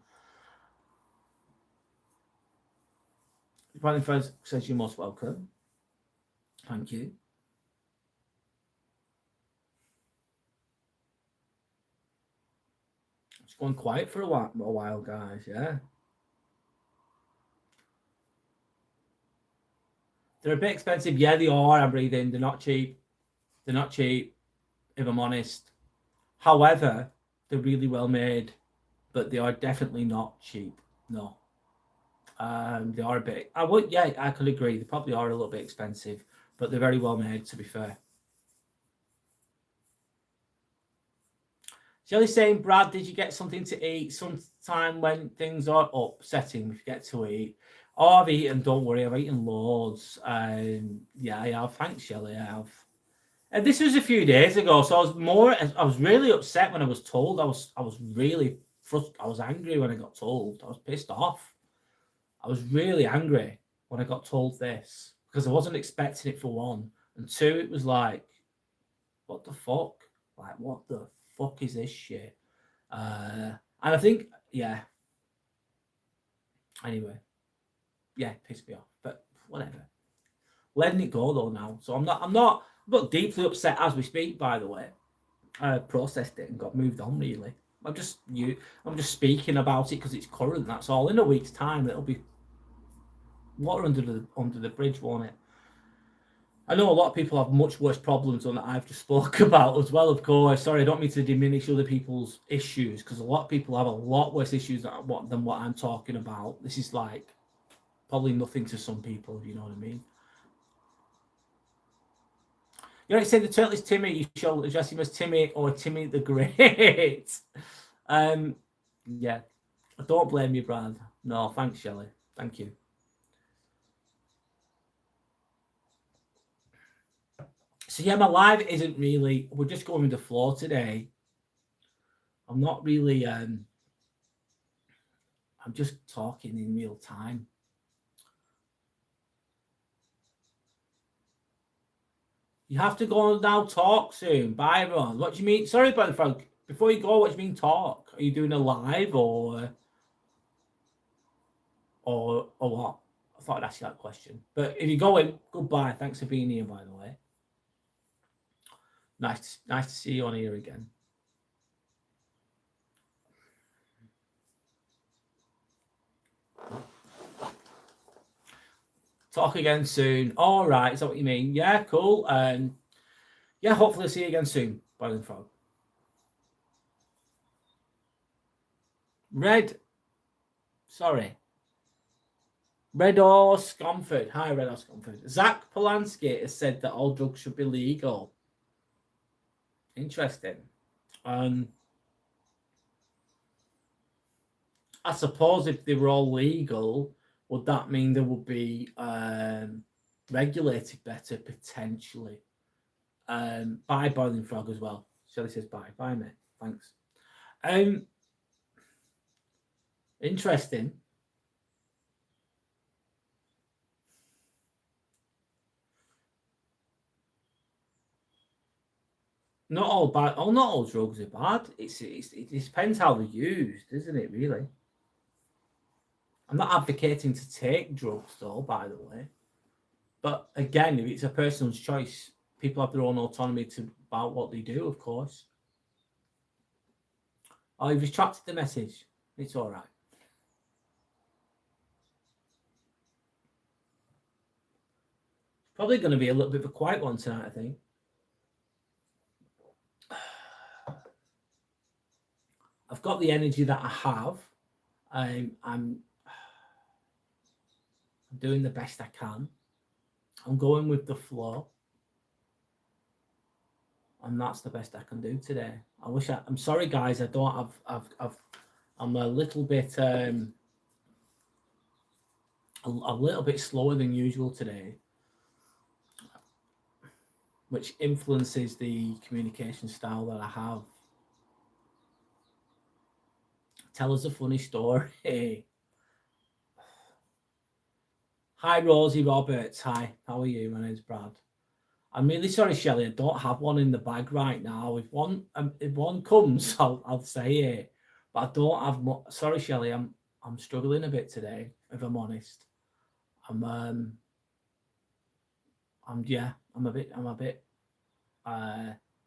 Brandon Friends says you're most welcome. Thank you. It's going quiet for a while, guys. Yeah. They're a bit expensive. Yeah, they are. I'm breathing. They're not cheap. They're not cheap, if I'm honest. However, they're really well made, but they are definitely not cheap. No. They are a bit. I could agree. They probably are a little bit expensive, but they're very well made, to be fair. Shelley's saying, Brad, did you get something to eat sometime when things are upsetting? If you get to eat. Oh, I've eaten. Don't worry, I've eaten loads. Yeah, I have. Thanks, Shelley. I have. And this was a few days ago, so I was really upset when I was told. I was really frustrated. I was angry when I got told. I was pissed off. I was really angry when I got told this because I wasn't expecting it, for one, and two, it was like, what the fuck? Like, what the fuck is this shit? And I think, yeah. Anyway, yeah, it pissed me off, but whatever. Letting it go though now, so I'm not deeply upset as we speak. By the way, I processed it and got moved on. Really, I'm just speaking about it because it's current. That's all. In a week's time, it'll be water under the bridge, won't it? I know a lot of people have much worse problems than that I've just spoke about as well, of course. Sorry, I don't mean to diminish other people's issues, because a lot of people have a lot worse issues than what I'm talking about. This is like probably nothing to some people, if you know what I mean. You know, say the turtle is Timmy. You should address him as Timmy or Timmy the Great. Yeah. Don't blame you, Brad. No, thanks, Shelley. Thank you. So yeah, my live isn't really. We're just going with the flow today. I'm not really. I'm just talking in real time. You have to go now. Talk soon. Bye, everyone. What do you mean? Sorry about the frog. Before you go, what do you mean talk? Are you doing a live or what? I thought I'd ask you that question. But if you're going, goodbye. Thanks for being here, by the way. Nice to see you on here again. Talk again soon. All right, is that what you mean? Yeah, cool. Yeah, hopefully I'll see you again soon, Boiling Frog. Red or Scomford. Hi, Red or Scomford. Zach Polanski has said that all drugs should be legal. Interesting. I suppose if they were all legal, would that mean they would be regulated better, potentially? Bye, Boiling Frog, as well. Shelley says bye. Bye, mate. Thanks. Interesting. Not all bad. Oh, not all drugs are bad. It depends how they're used, isn't it? Really. I'm not advocating to take drugs, though. By the way, but again, if it's a person's choice, people have their own autonomy about what they do. Of course. Oh, you've retracted the message. It's all right. Probably going to be a little bit of a quiet one tonight, I think. I've got the energy that I have. I'm doing the best I can. I'm going with the flow. And that's the best I can do today. I'm sorry guys, I don't I'm a little bit a little bit slower than usual today, which influences the communication style that I have. Tell us a funny story. Hi Rosie Roberts. Hi, how are you? My name's Brad. I'm really sorry, Shelley. I don't have one in the bag right now. If one comes, I'll say it. But I don't have. Sorry, Shelley. I'm struggling a bit today. If I'm honest, I'm a bit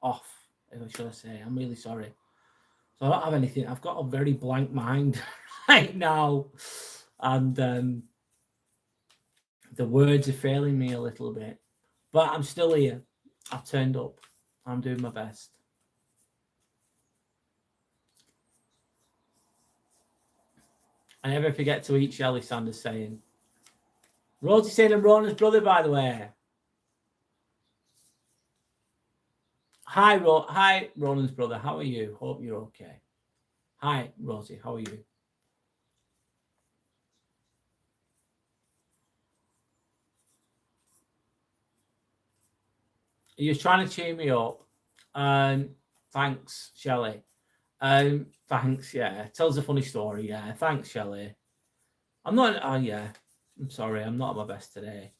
off. Should I say? I'm really sorry. So I don't have anything. I've got a very blank mind right now, and the words are failing me a little bit. But I'm still here. I've turned up. I'm doing my best. I never forget to eat Shelley, Sanders saying. Rosie saying I'm Ronan's brother, by the way. Hi, Ronan's brother. How are you? Hope you're okay. Hi, Rosie. How are you? You're trying to cheer me up. Thanks, Shelley. Thanks, yeah. Tell us a funny story, yeah. Thanks, Shelley. I'm not, yeah. I'm sorry, I'm not at my best today.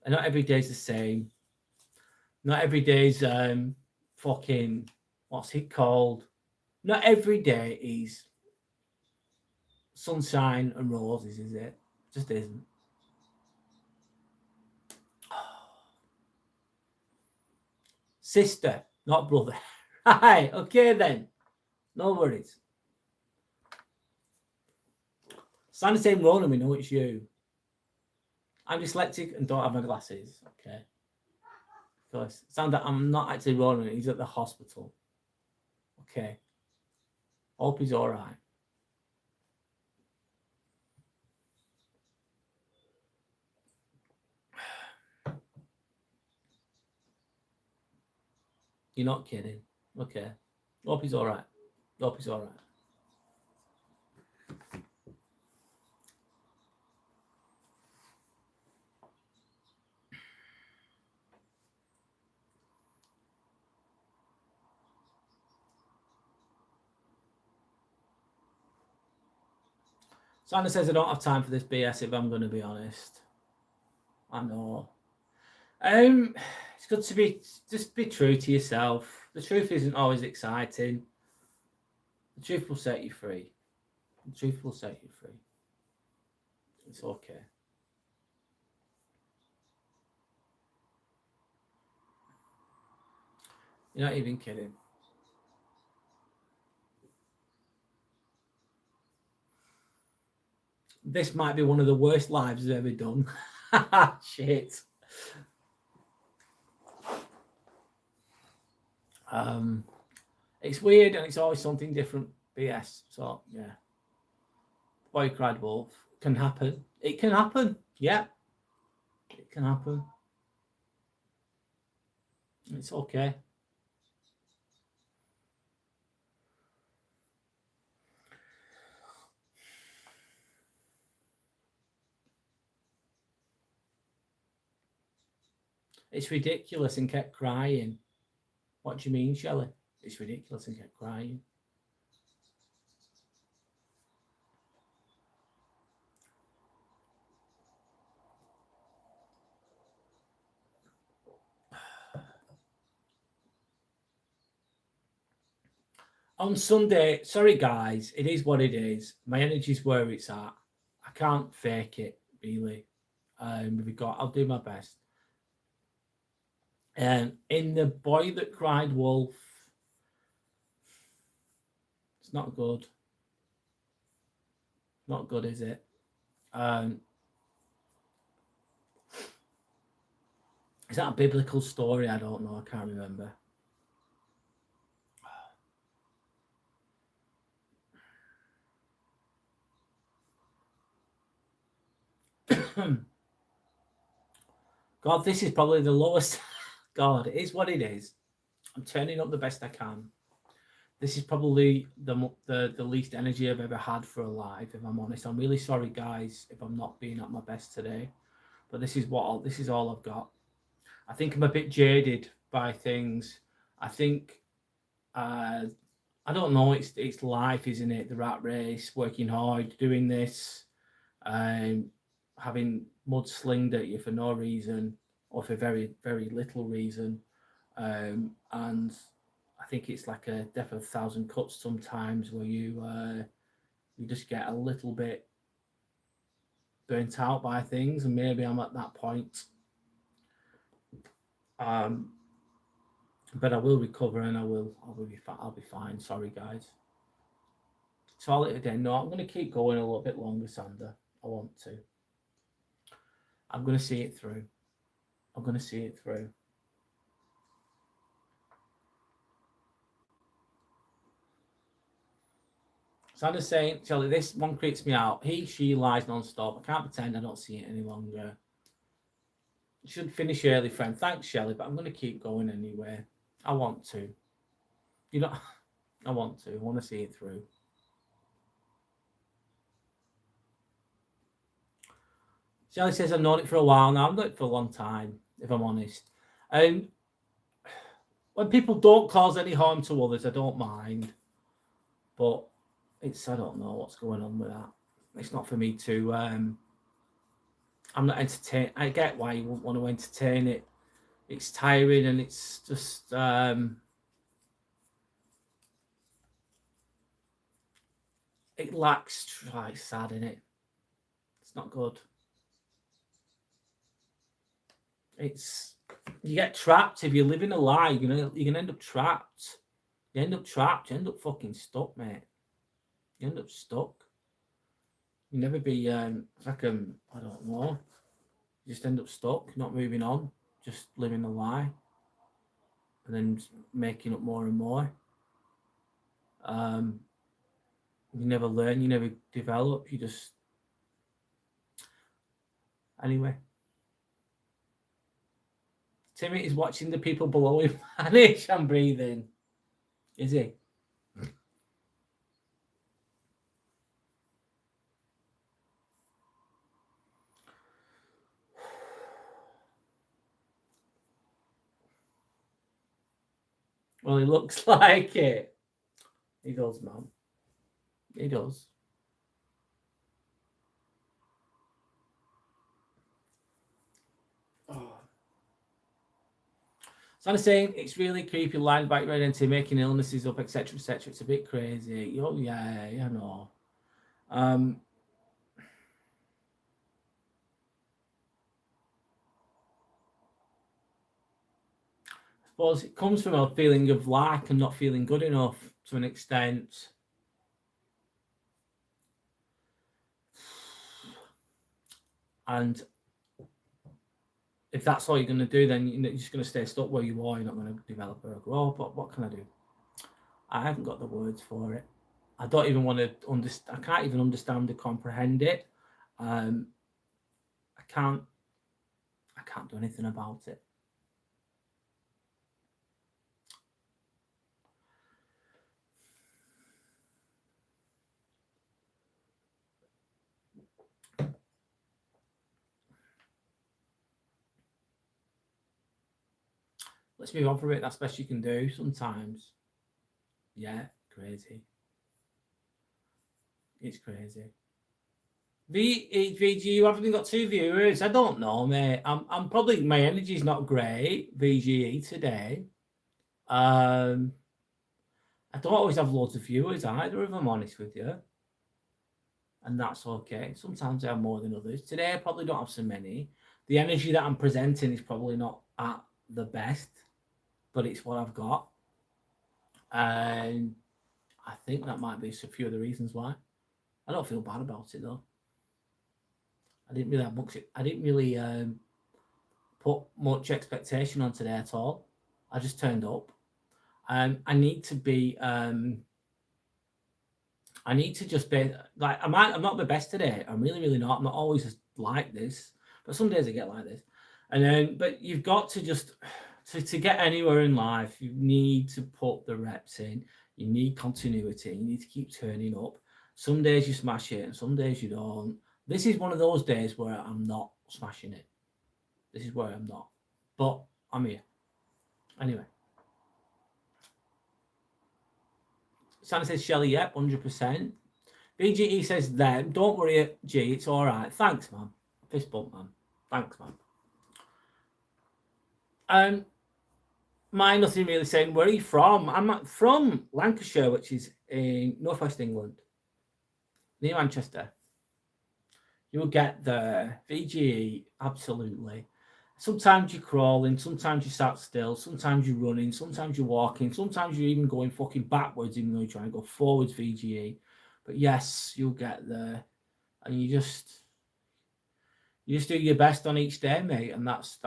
And not every day's the same. Not every day's fucking, what's it called? Not every day is sunshine and roses, is it? Just isn't. Sister, not brother. Hi, okay then. No worries. Sandy's saying Ronan, we know it's you. I'm dyslexic and don't have my glasses. Okay. Because Sandra, I'm not actually Ronan, he's at the hospital. Okay. Hope he's all right. You're not kidding. Okay. Hope he's all right. Hope he's all right. Sandra says I don't have time for this BS if I'm going to be honest. I know. It's good to just be true to yourself. The truth isn't always exciting. The truth will set you free. The truth will set you free. It's okay. You're not even kidding. This might be one of the worst lives I've ever done. Shit. It's weird and it's always something different. BS. So yeah. Boy cried wolf. Can happen. It can happen. Yeah. It can happen. It's okay. It's ridiculous and kept crying. What do you mean, Shelley? It's ridiculous and kept crying. On Sunday, sorry guys, it is what it is. My energy's where it's at. I can't fake it, really. I'll do my best. And in The Boy That Cried Wolf, it's not good. Not good, is it? Is that a biblical story? I don't know. I can't remember. God, this is probably the lowest. God, it is what it is. I'm turning up the best I can. This is probably the least energy I've ever had for a live. If I'm honest, I'm really sorry, guys, if I'm not being at my best today. But this is this is all I've got. I think I'm a bit jaded by things. I think I don't know. It's life, isn't it? The rat race, working hard, doing this, um, having mud slinged at you for no reason or for very little reason, and I think it's like a death of a thousand cuts sometimes, where you just get a little bit burnt out by things, and maybe I'm at that point. Um, but I will recover, and I'll be fine. Sorry, guys. Call it a day. No, I'm going to keep going a little bit longer, Sander. I want to. I'm going to see it through. I'm going to see it through. Sander's saying, Shelley, this one creeps me out. He, she lies non-stop. I can't pretend I don't see it any longer. Should finish early, friend. Thanks, Shelley, but I'm going to keep going anyway. I want to. You know, I want to. I want to see it through. Shelley says, I've known it for a while now. I've known it for a long time, if I'm honest. And when people don't cause any harm to others, I don't mind. But I don't know what's going on with that. It's not for me to. I'm not entertained. I get why you wouldn't want to entertain it. It's tiring and it's just. It lacks. It's sad, isn't it? It's not good. You get trapped if you live in a lie. You're gonna end up trapped. You end up trapped. You end up fucking stuck, mate. You end up stuck. You never be I don't know. You just end up stuck, not moving on, just living a lie, and then making up more and more. You never learn. You never develop. You just anyway. Timmy is watching the people below him vanish and breathing. Is he? Well, he looks like it. He does, man. He does. Oh. So I'm saying it's really creepy, lying about your identity, making illnesses up, etc., etc. It's a bit crazy. Oh yeah, I know. I suppose it comes from a feeling of lack and not feeling good enough to an extent. And if that's all you're going to do, then you're just going to stay stuck where you are. You're not going to develop or grow. But what can I do? I haven't got the words for it. I don't even want to understand. I can't even understand or comprehend it. I can't do anything about it. Let's move on from it. That's best you can do sometimes. Yeah, crazy. It's crazy. VG, you haven't got 2 viewers. I don't know, mate. I'm probably my energy's not great. VGE today. I don't always have loads of viewers either, if I'm honest with you. And that's okay. Sometimes I have more than others. Today I probably don't have so many. The energy that I'm presenting is probably not at the best, but it's what I've got. And I think that might be a few of the reasons why. I don't feel bad about it though. I didn't really have much. I didn't really put much expectation on today at all. I just turned up. I need to be. I I need to just be like, I'm not the best today. I'm really, really not. I'm not always like this, but some days I get like this. And then, but you've got to just, to get anywhere in life, you need to put the reps in. You need continuity. You need to keep turning up. Some days you smash it and some days you don't. This is one of those days where I'm not smashing it. This is where I'm not. But I'm here. Anyway. Santa says, Shelley, yep, 100%. BGE says, them. Don't worry, G, it's all right. Thanks, man. Fist bump, man. Thanks, man. Nothing really saying, where are you from? I'm from Lancashire, which is in northwest England, near Manchester. You'll get there. VGE, absolutely. Sometimes you're crawling, sometimes you sat still, sometimes you're running, sometimes you're walking, sometimes you're even going fucking backwards, even though you're trying to go forwards, VGE. But yes, you'll get there. And you just do your best on each day, mate. And that's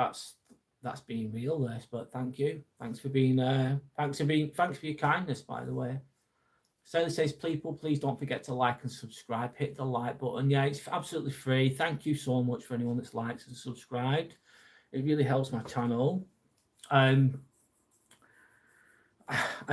being real, this. But thank you. Thanks for your kindness, by the way. Sally says, please don't forget to like and subscribe. Hit the like button. Yeah, it's absolutely free. Thank you so much for anyone that's liked and subscribed. It really helps my channel. I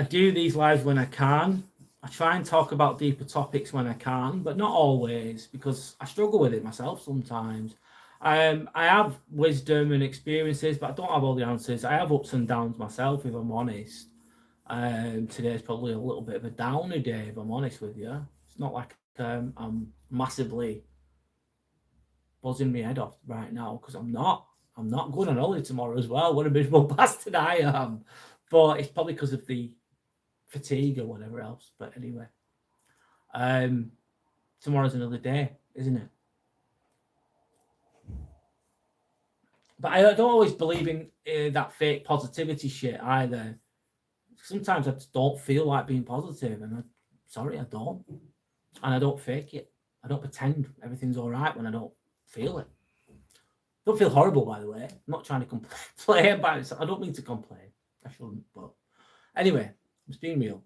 do these lives when I can. I try and talk about deeper topics when I can, but not always, because I struggle with it myself sometimes. I have wisdom and experiences, but I don't have all the answers. I have ups and downs myself, if I'm honest. Today's probably a little bit of a downer day, if I'm honest with you. It's not like I'm massively buzzing my head off right now, because I'm not. I'm not going on holiday tomorrow as well. What a miserable bastard I am. But it's probably because of the fatigue or whatever else. But anyway, tomorrow's another day, isn't it? But I don't always believe in that fake positivity shit either. Sometimes I just don't feel like being positive, and I don't. And I don't fake it. I don't pretend everything's all right when I don't feel it. Don't feel horrible, by the way. I'm not trying to complain about it. I don't mean to complain. I shouldn't. But anyway, I'm just being real.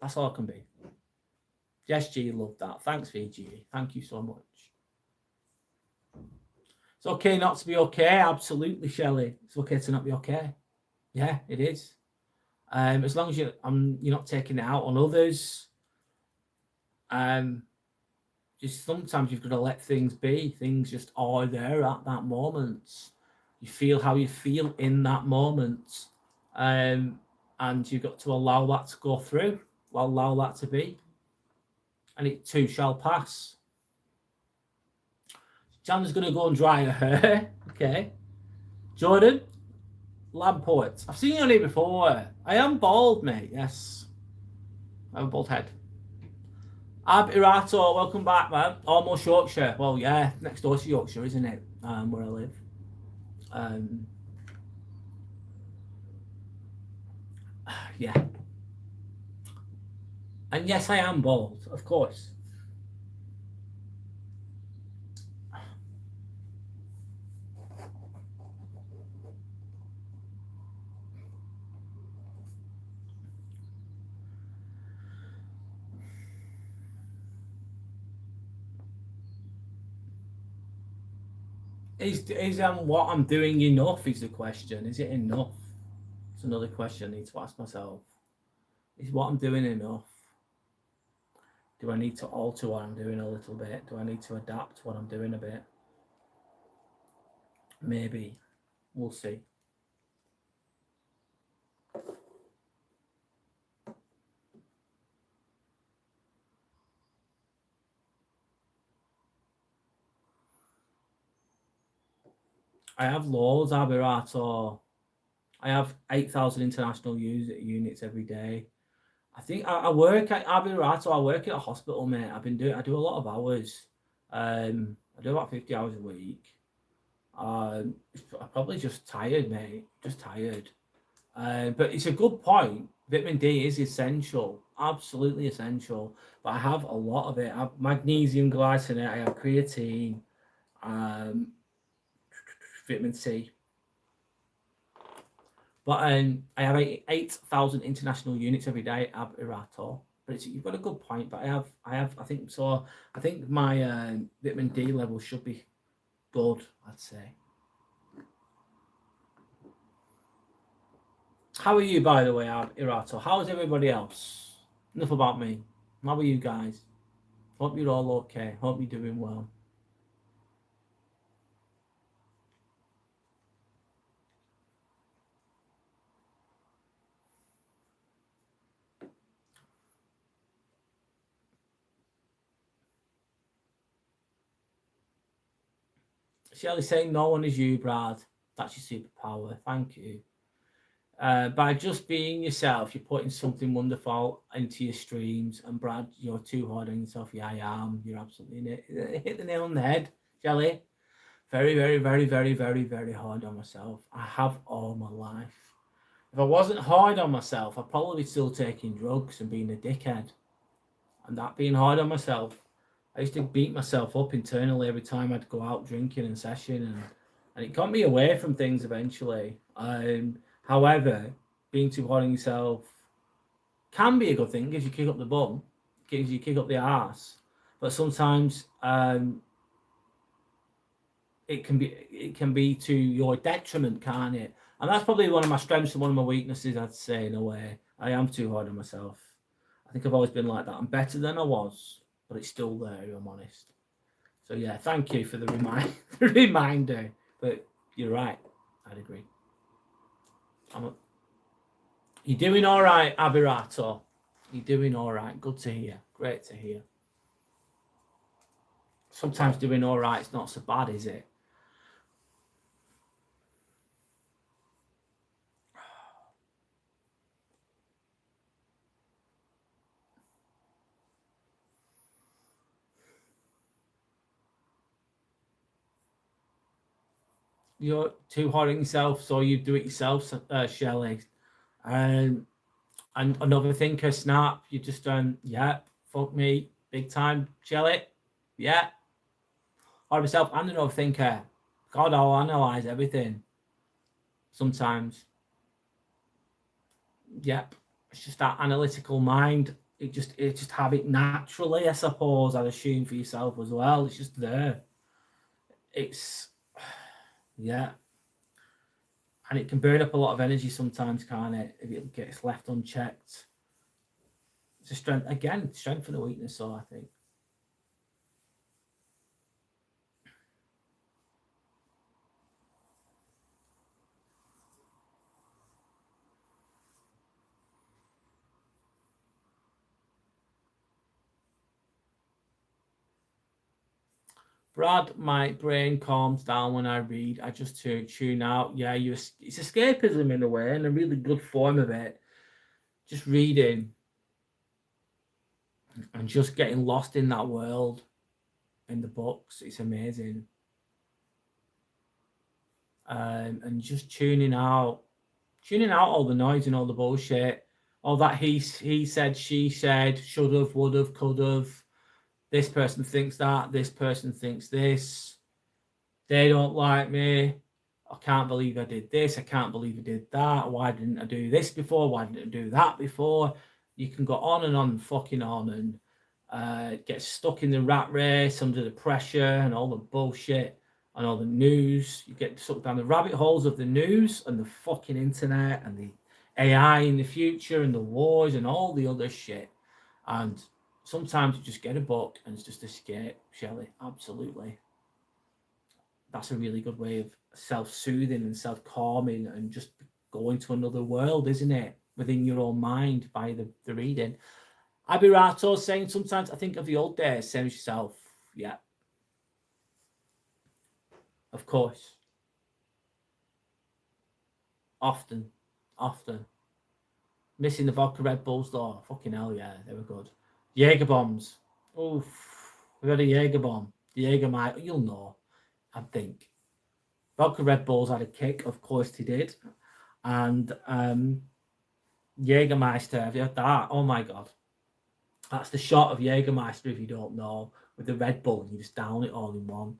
That's all I can be. Yes, G, love that. Thanks, VG. Thank you so much. It's okay not to be okay. Absolutely, Shelley. It's okay to not be okay. Yeah, it is. As long as you're not taking it out on others. Just sometimes you've got to let things be. Things just are there at that moment. You feel how you feel in that moment. And you've got to allow that to go through. Allow that to be. And it too shall pass. Jan's going to go and dry her hair. Okay. Jordan, Lab Poet. I've seen you on here before. I am bald, mate. Yes. I have a bald head. Ab Irato, welcome back, man. Almost Yorkshire. Well, yeah, next door to Yorkshire, isn't it? Where I live. Yeah. And yes, I am bald, of course. Is what I'm doing enough is the question. Is it enough? It's another question I need to ask myself. Is what I'm doing enough? Do I need to alter what I'm doing a little bit? Do I need to adapt what I'm doing a bit? Maybe. We'll see. I have loads, Abirato. I have 8,000 international units every day. I think I work at Abirato. I work at a hospital, mate. I do a lot of hours. I do about 50 hours a week. I'm probably just tired, mate. Just tired. But it's a good point. Vitamin D is essential, absolutely essential. But I have a lot of it. I have magnesium glycinate. I have creatine, vitamin C. But I have 8,000 international units every day at Ab Irato. But you've got a good point. But I think so. I think my vitamin D level should be good, I'd say. How are you, by the way, Irato? How's everybody else? Enough about me. How are you guys? Hope you're all okay. Hope you're doing well. Shelley saying no one is you, Brad. That's your superpower. Thank you. By just being yourself, you're putting something wonderful into your streams. And Brad, you're too hard on yourself. Yeah, I am. You're absolutely in it. Hit the nail on the head, Shelley. Very, very, very, very, very, very hard on myself. I have all my life. If I wasn't hard on myself, I'd probably be still taking drugs and being a dickhead. And that being hard on myself, I used to beat myself up internally every time I'd go out drinking in session, and it got me away from things eventually. However, being too hard on yourself can be a good thing, gives you kick up the bum, gives you kick up the ass. But sometimes it can be to your detriment, can't it? And that's probably one of my strengths and one of my weaknesses, I'd say, in a way. I am too hard on myself. I think I've always been like that. I'm better than I was, but it's still there, if I'm honest. So yeah, thank you for the reminder. But you're right. I'd agree. You're doing all right, Abirato. You're doing all right. Good to hear. Great to hear. Sometimes doing all right is not so bad, is it? You're too hard on yourself, so you do it yourself, Shelley. And another thinker, Snap, you just done, yeah, fuck me, big time, Shelley. Yeah. Hard myself, I'm another thinker. God, I'll analyze everything. Sometimes. Yep. It's just that analytical mind. It just have it naturally, I suppose. I'd assume for yourself as well. It's just there. It's yeah. And it can burn up a lot of energy sometimes, can't it? If it gets left unchecked. It's a strength again, strength and a weakness, so I think. Brad, my brain calms down when I read. I just tune out. Yeah, it's escapism in a way, and a really good form of it. Just reading and just getting lost in that world in the books. It's amazing. And just tuning out all the noise and all the bullshit, all that he said, she said, should have, would have, could have. This person thinks that. This person thinks this. They don't like me. I can't believe I did this. I can't believe I did that. Why didn't I do this before? Why didn't I do that before? You can go on and on, fucking on, and get stuck in the rat race under the pressure and all the bullshit and all the news. You get sucked down the rabbit holes of the news and the fucking internet and the AI in the future and the wars and all the other shit. And sometimes you just get a book and it's just escape, Shelley. Absolutely. That's a really good way of self-soothing and self-calming and just going to another world, isn't it? Within your own mind by the reading. Abirato saying sometimes I think of the old days, same as yourself. Yeah. Of course. Often. Missing the vodka Red Bulls though. Fucking hell, yeah, they were good. Jaeger bombs. Oof. We got a Jaeger bomb. The Jägermeister, you'll know. I think. Vodka Red Bulls had a kick, of course they did. And Jägermeister, have you had that? Oh my god. That's the shot of Jägermeister, if you don't know, with the Red Bull, and you just down it all in one.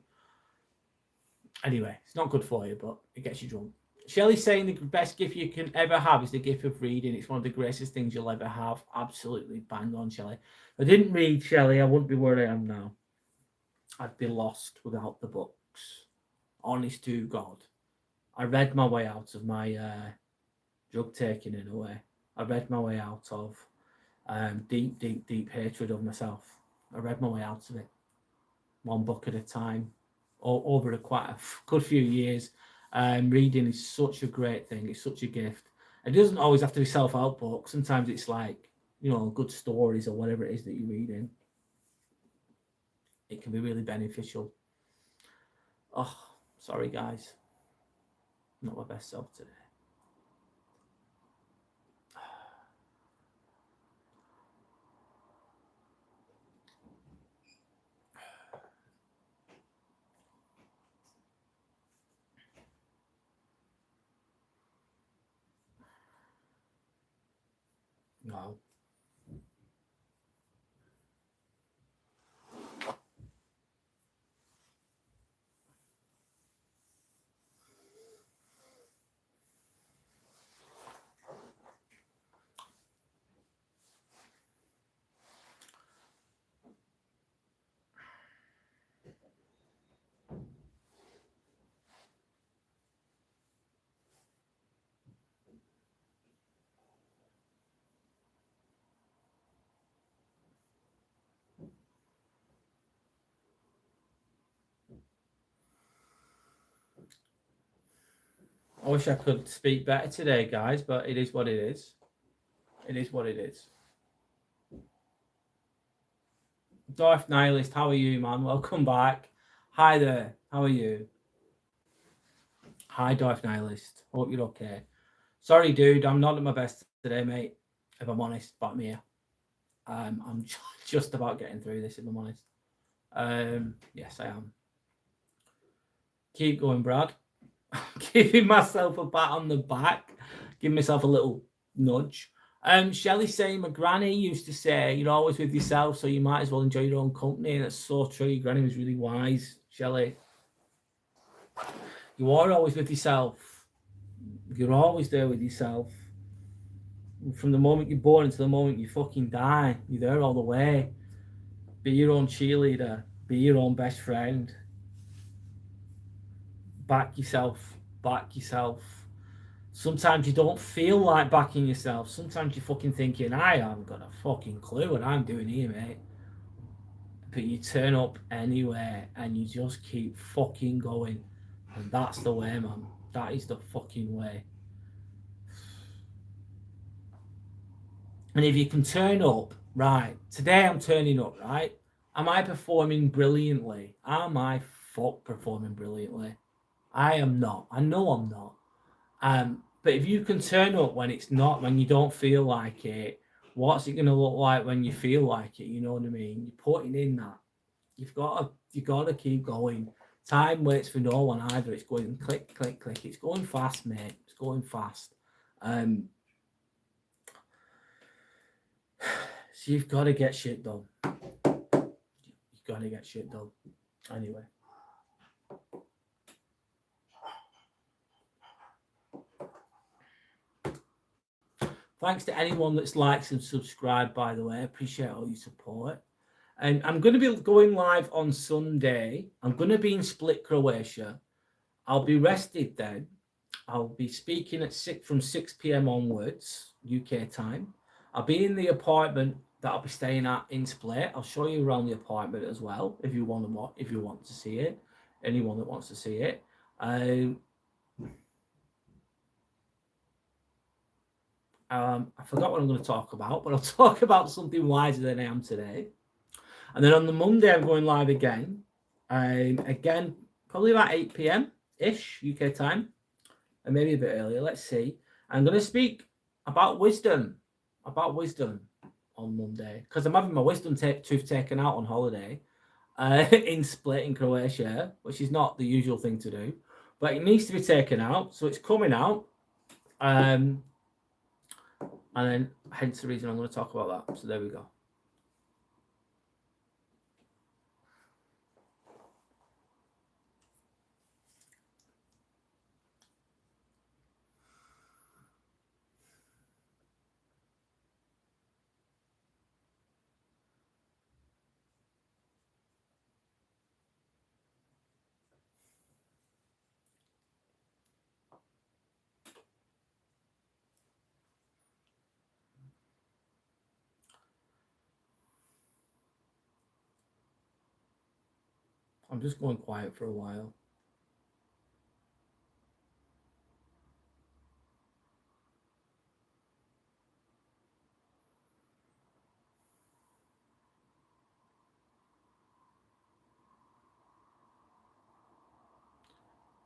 Anyway, it's not good for you, but it gets you drunk. Shelley's saying the best gift you can ever have is the gift of reading. It's one of the greatest things you'll ever have. Absolutely bang on, Shelley. If I didn't read, Shelley, I wouldn't be where I am now. I'd be lost without the books. Honest to God. I read my way out of my drug taking in a way. I read my way out of deep, deep, deep hatred of myself. I read my way out of it. One book at a time. Over quite a good few years. Reading is such a great thing. It's such a gift. It doesn't always have to be self-help books. Sometimes it's like, good stories or whatever it is that you're reading. It can be really beneficial. Oh, sorry, guys. Not my best self today. No. I wish I could speak better today, guys, but it is what it is. It is what it is. Darth Nihilist, how are you, man? Welcome back. Hi there. How are you? Hi, Darth Nihilist. Hope you're okay. Sorry, dude. I'm not at my best today, mate. If I'm honest, but I'm here. I'm just about getting through this, if I'm honest. Yes, I am. Keep going, Brad. Giving myself a pat on the back, giving myself a little nudge. Shelley's saying my granny used to say, you're always with yourself, so you might as well enjoy your own company. And that's so true. Your granny was really wise, Shelley. You are always with yourself. You're always there with yourself. From the moment you're born until the moment you fucking die, you're there all the way. Be your own cheerleader. Be your own best friend. Back yourself. Back yourself. Sometimes you don't feel like backing yourself. Sometimes you're fucking thinking, I haven't got a fucking clue what I'm doing here, mate. But you turn up anywhere and you just keep fucking going. And that's the way, man. That is the fucking way. And if you can turn up, right, today I'm turning up, right? Am I performing brilliantly? Am I performing brilliantly? I am not. I know I'm not. But if you can turn up when it's not, when you don't feel like it, what's it going to look like when you feel like it? You know what I mean? You're putting in that. You've got to keep going. Time waits for no one either. It's going click, click, click. It's going fast, mate. It's going fast. So you've got to get shit done. You've got to get shit done. Anyway. Thanks to anyone that's liked and subscribed, by the way. I appreciate all your support. And I'm going to be going live on Sunday. I'm going to be in Split, Croatia. I'll be rested then. I'll be speaking at from 6 p.m. onwards, UK time. I'll be in the apartment that I'll be staying at in Split. I'll show you around the apartment as well if you want to see it. Anyone that wants to see it. I forgot what I'm going to talk about, but I'll talk about something wiser than I am today. And then on the Monday, I'm going live again. Again, probably about 8 p.m.-ish UK time, and maybe a bit earlier. Let's see. I'm going to speak about wisdom on Monday, because I'm having my wisdom tooth taken out on holiday in Split in Croatia, which is not the usual thing to do, but it needs to be taken out. So it's coming out. And then hence the reason I'm going to talk about that. So there we go. I'm just going quiet for a while.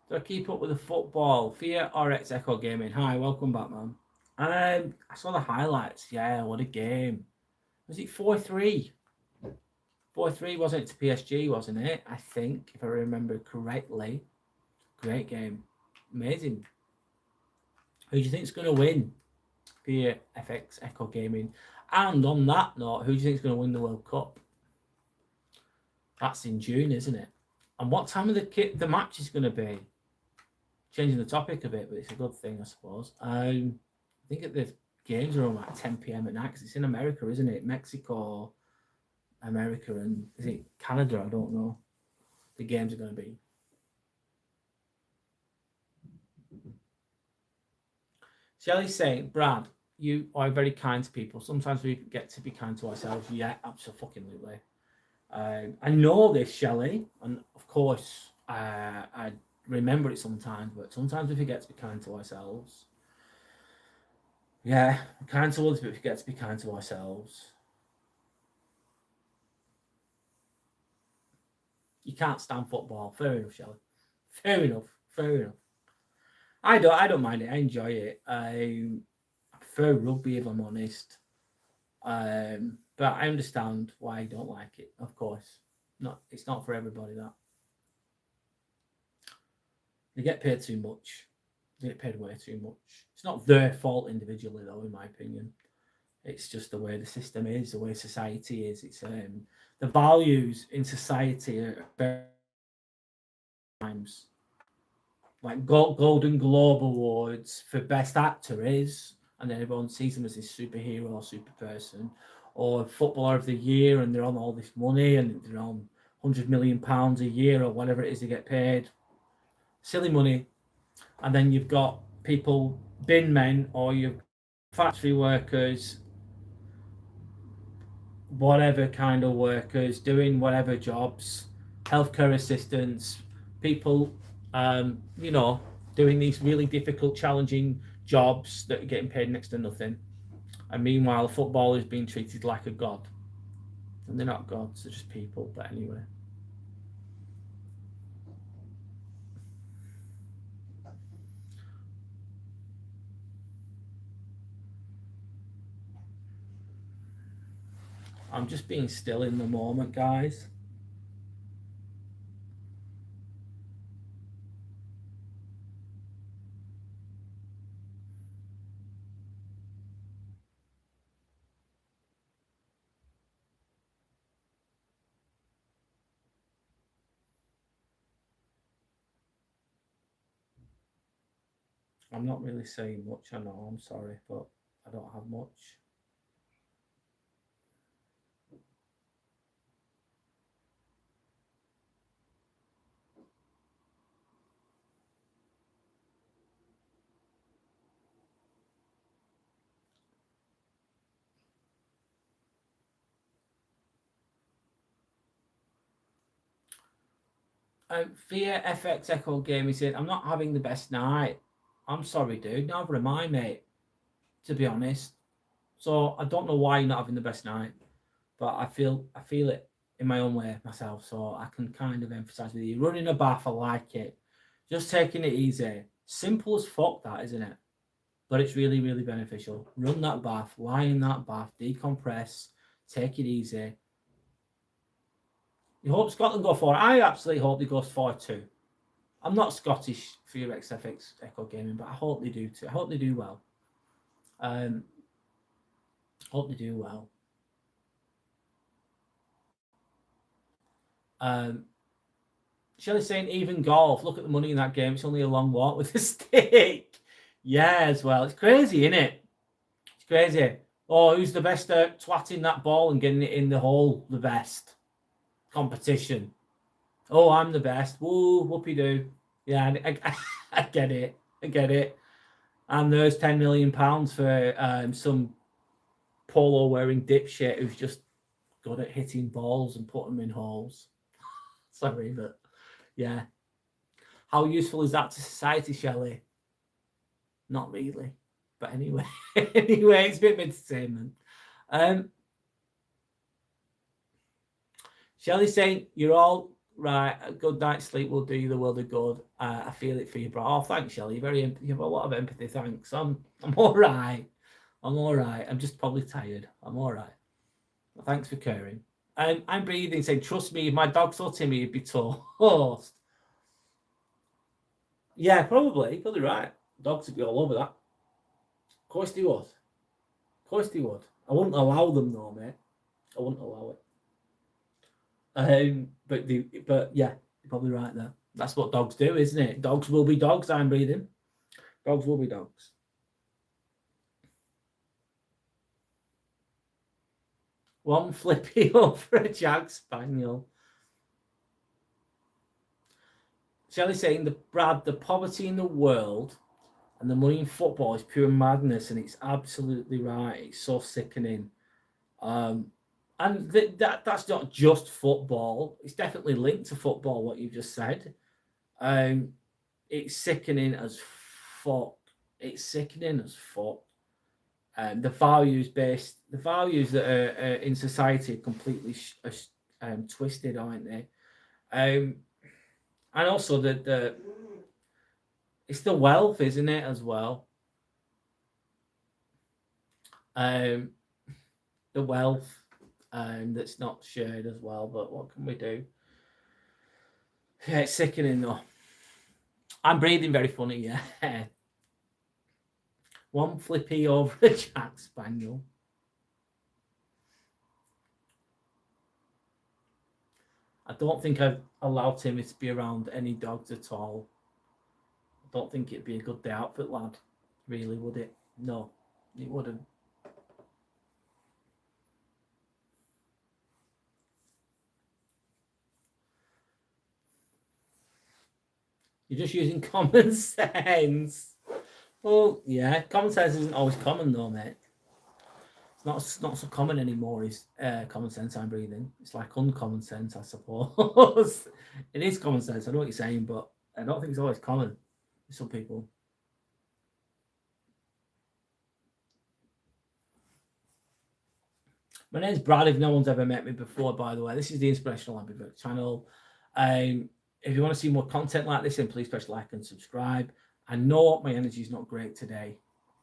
Do I keep up with the football? Fear RX Echo Gaming. Hi, welcome back, man. I saw the highlights. Yeah, what a game. Was it 4-3? 4-3, wasn't it, to PSG, wasn't it? I think, if I remember correctly. Great game. Amazing. Who do you think is going to win? Fear FX Echo Gaming. And on that note, who do you think is going to win the World Cup? That's in June, isn't it? And what time of the match is going to be? Changing the topic a bit, but it's a good thing, I suppose. I think that the games are on like 10 p.m. at night because it's in America, isn't it? Mexico, America, and is it Canada? I don't know. The games are going to be. Shelley's saying, Brad, you are very kind to people. Sometimes we get to be kind to ourselves. Yeah, absolutely. I know this, Shelley, and of course, I remember it sometimes, but sometimes we forget to be kind to ourselves. Yeah, we're kind to others, but we forget to be kind to ourselves. You can't stand football. Fair enough, Shelley. Fair enough. I don't mind it. I enjoy it. I prefer rugby, if I'm honest. But I understand why you don't like it. Of course, it's not for everybody. That they get paid too much. They get paid way too much. It's not their fault individually, though, in my opinion. It's just the way the system is, the way society is. It's the values in society are very times. Like Golden Globe Awards for Best Actor is, and then everyone sees him as this superhero or super person, or Footballer of the Year, and they're on all this money, and they're on £100 million a year or whatever it is they get paid. Silly money. And then you've got people, bin men, or you've factory workers, whatever kind of workers, doing whatever jobs, healthcare assistants, people, doing these really difficult, challenging jobs that are getting paid next to nothing. And meanwhile, a footballer is being treated like a god. And they're not gods, they're just people. But anyway. I'm just being still in the moment, guys. I'm not really saying much, I know, I'm sorry, but I don't have much. Fear FX Echo Gaming said, I'm not having the best night. I'm sorry, dude. Neither am I, mate, to be honest. So I don't know why you're not having the best night, but I feel it in my own way myself. So I can kind of emphasize with you. Running a bath, I like it. Just taking it easy. Simple as fuck, that, isn't it? But it's really, really beneficial. Run that bath, lie in that bath, decompress, take it easy. You hope Scotland go for it. I absolutely hope they go for it too. I'm not Scottish for your XFX Echo Gaming, but I hope they do too. I hope they do well. Hope they do well. Shelley's saying even golf. Look at the money in that game. It's only a long walk with a stick. Yeah, as well. It's crazy, isn't it? It's crazy. Oh, who's the best at twatting that ball and getting it in the hole? The best competition. Oh, I'm the best. Woo, whoopie doo. Yeah, I get it. I get it. And there's £10 million for some polo wearing dipshit who's just good at hitting balls and putting them in holes. Sorry, but yeah. How useful is that to society, Shelley? Not really. But anyway, anyway, it's a bit of entertainment. Shelley saying, you're all right. A good night's sleep will do you the world of good. I feel it for you, bro. Oh, thanks, Shelley. You have a lot of empathy. Thanks. I'm all right. I'm all right. I'm just probably tired. I'm all right. Well, thanks for caring. I'm breathing, saying, trust me, if my dog saw Timmy, he'd be toast. Yeah, probably. Probably right. Dogs would be all over that. Of course they would. Of course they would. I wouldn't allow them though, mate. I wouldn't allow it. But yeah, you're probably right there. That's what dogs do, isn't it? Dogs will be dogs. I'm breathing. Dogs will be dogs. One flippy over a Jag Spaniel. Shelley saying the poverty in the world and the money in football is pure madness, and it's absolutely right. It's so sickening. And that's not just football. It's definitely linked to football, what you've just said. It's sickening as fuck. It's sickening as fuck. The values that are in society are completely twisted, aren't they? And also it's the wealth, isn't it, as well? The wealth that's not shared as well. But what can we do? Yeah, it's sickening though. I'm breathing very funny, yeah. One flippy over a Jack Spaniel. I don't think I'd allow Timmy to be around any dogs at all. I don't think it'd be a good day out for lad. Really, would it? No, it wouldn't. You're just using common sense. Well, yeah, common sense isn't always common though, mate. It's not so common anymore. Is common sense I'm breathing? It's like uncommon sense, I suppose. It is common sense. I know what you're saying, but I don't think it's always common for some people. My name's Brad. If no one's ever met me before, by the way, this is the Inspirational Ambivert channel. If you want to see more content like this, then please press like and subscribe. I know my energy is not great today.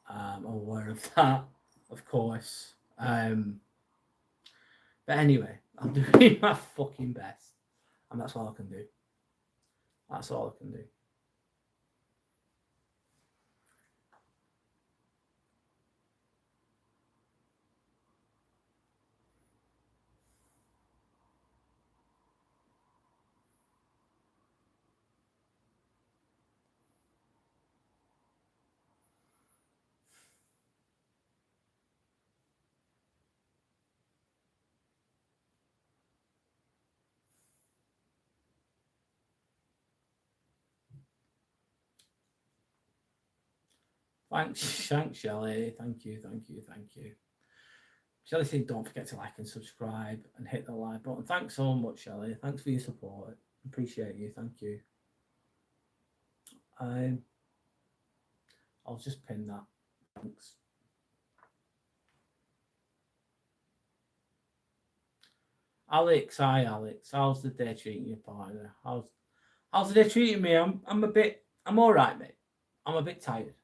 I'm aware of that, of course. But anyway, I'm doing my fucking best, and that's all I can do. That's all I can do. Thanks, Shelley. Thank you. Shelley said, don't forget to like and subscribe and hit the like button. Thanks so much, Shelley. Thanks for your support. Appreciate you. Thank you. I'll just pin that. Thanks. Alex, hi Alex. How's the day treating you, partner? How's the day treating me? I'm all right, mate. I'm a bit tired.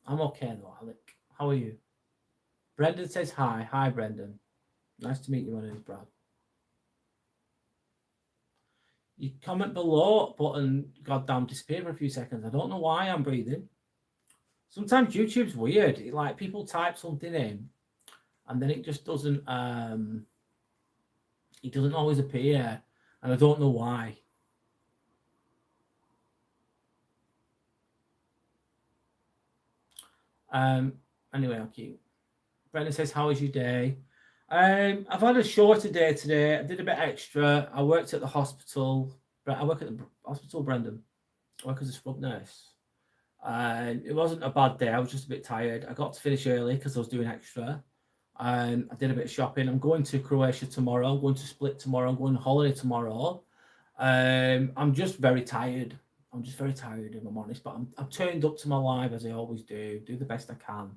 I'm okay though, Alec. How are you? Brendan says hi. Hi, Brendan. Nice to meet you. My name's Brad. You comment below button goddamn disappear for a few seconds. I don't know why I'm breathing. Sometimes YouTube's weird. Like people type something in and then it just doesn't it doesn't always appear, and I don't know why. Anyway, I'll keep. Brendan says, how was your day? I've had a shorter day today. I did a bit extra. I worked at the hospital. I work at the hospital, Brendan. I work as a scrub nurse. It wasn't a bad day. I was just a bit tired. I got to finish early because I was doing extra. I did a bit of shopping. I'm going to Croatia tomorrow. I'm going to Split tomorrow. I'm going on holiday tomorrow. I'm just very tired. I'm just very tired, if I'm honest. But I'm turned up to my live as I always do. Do the best I can.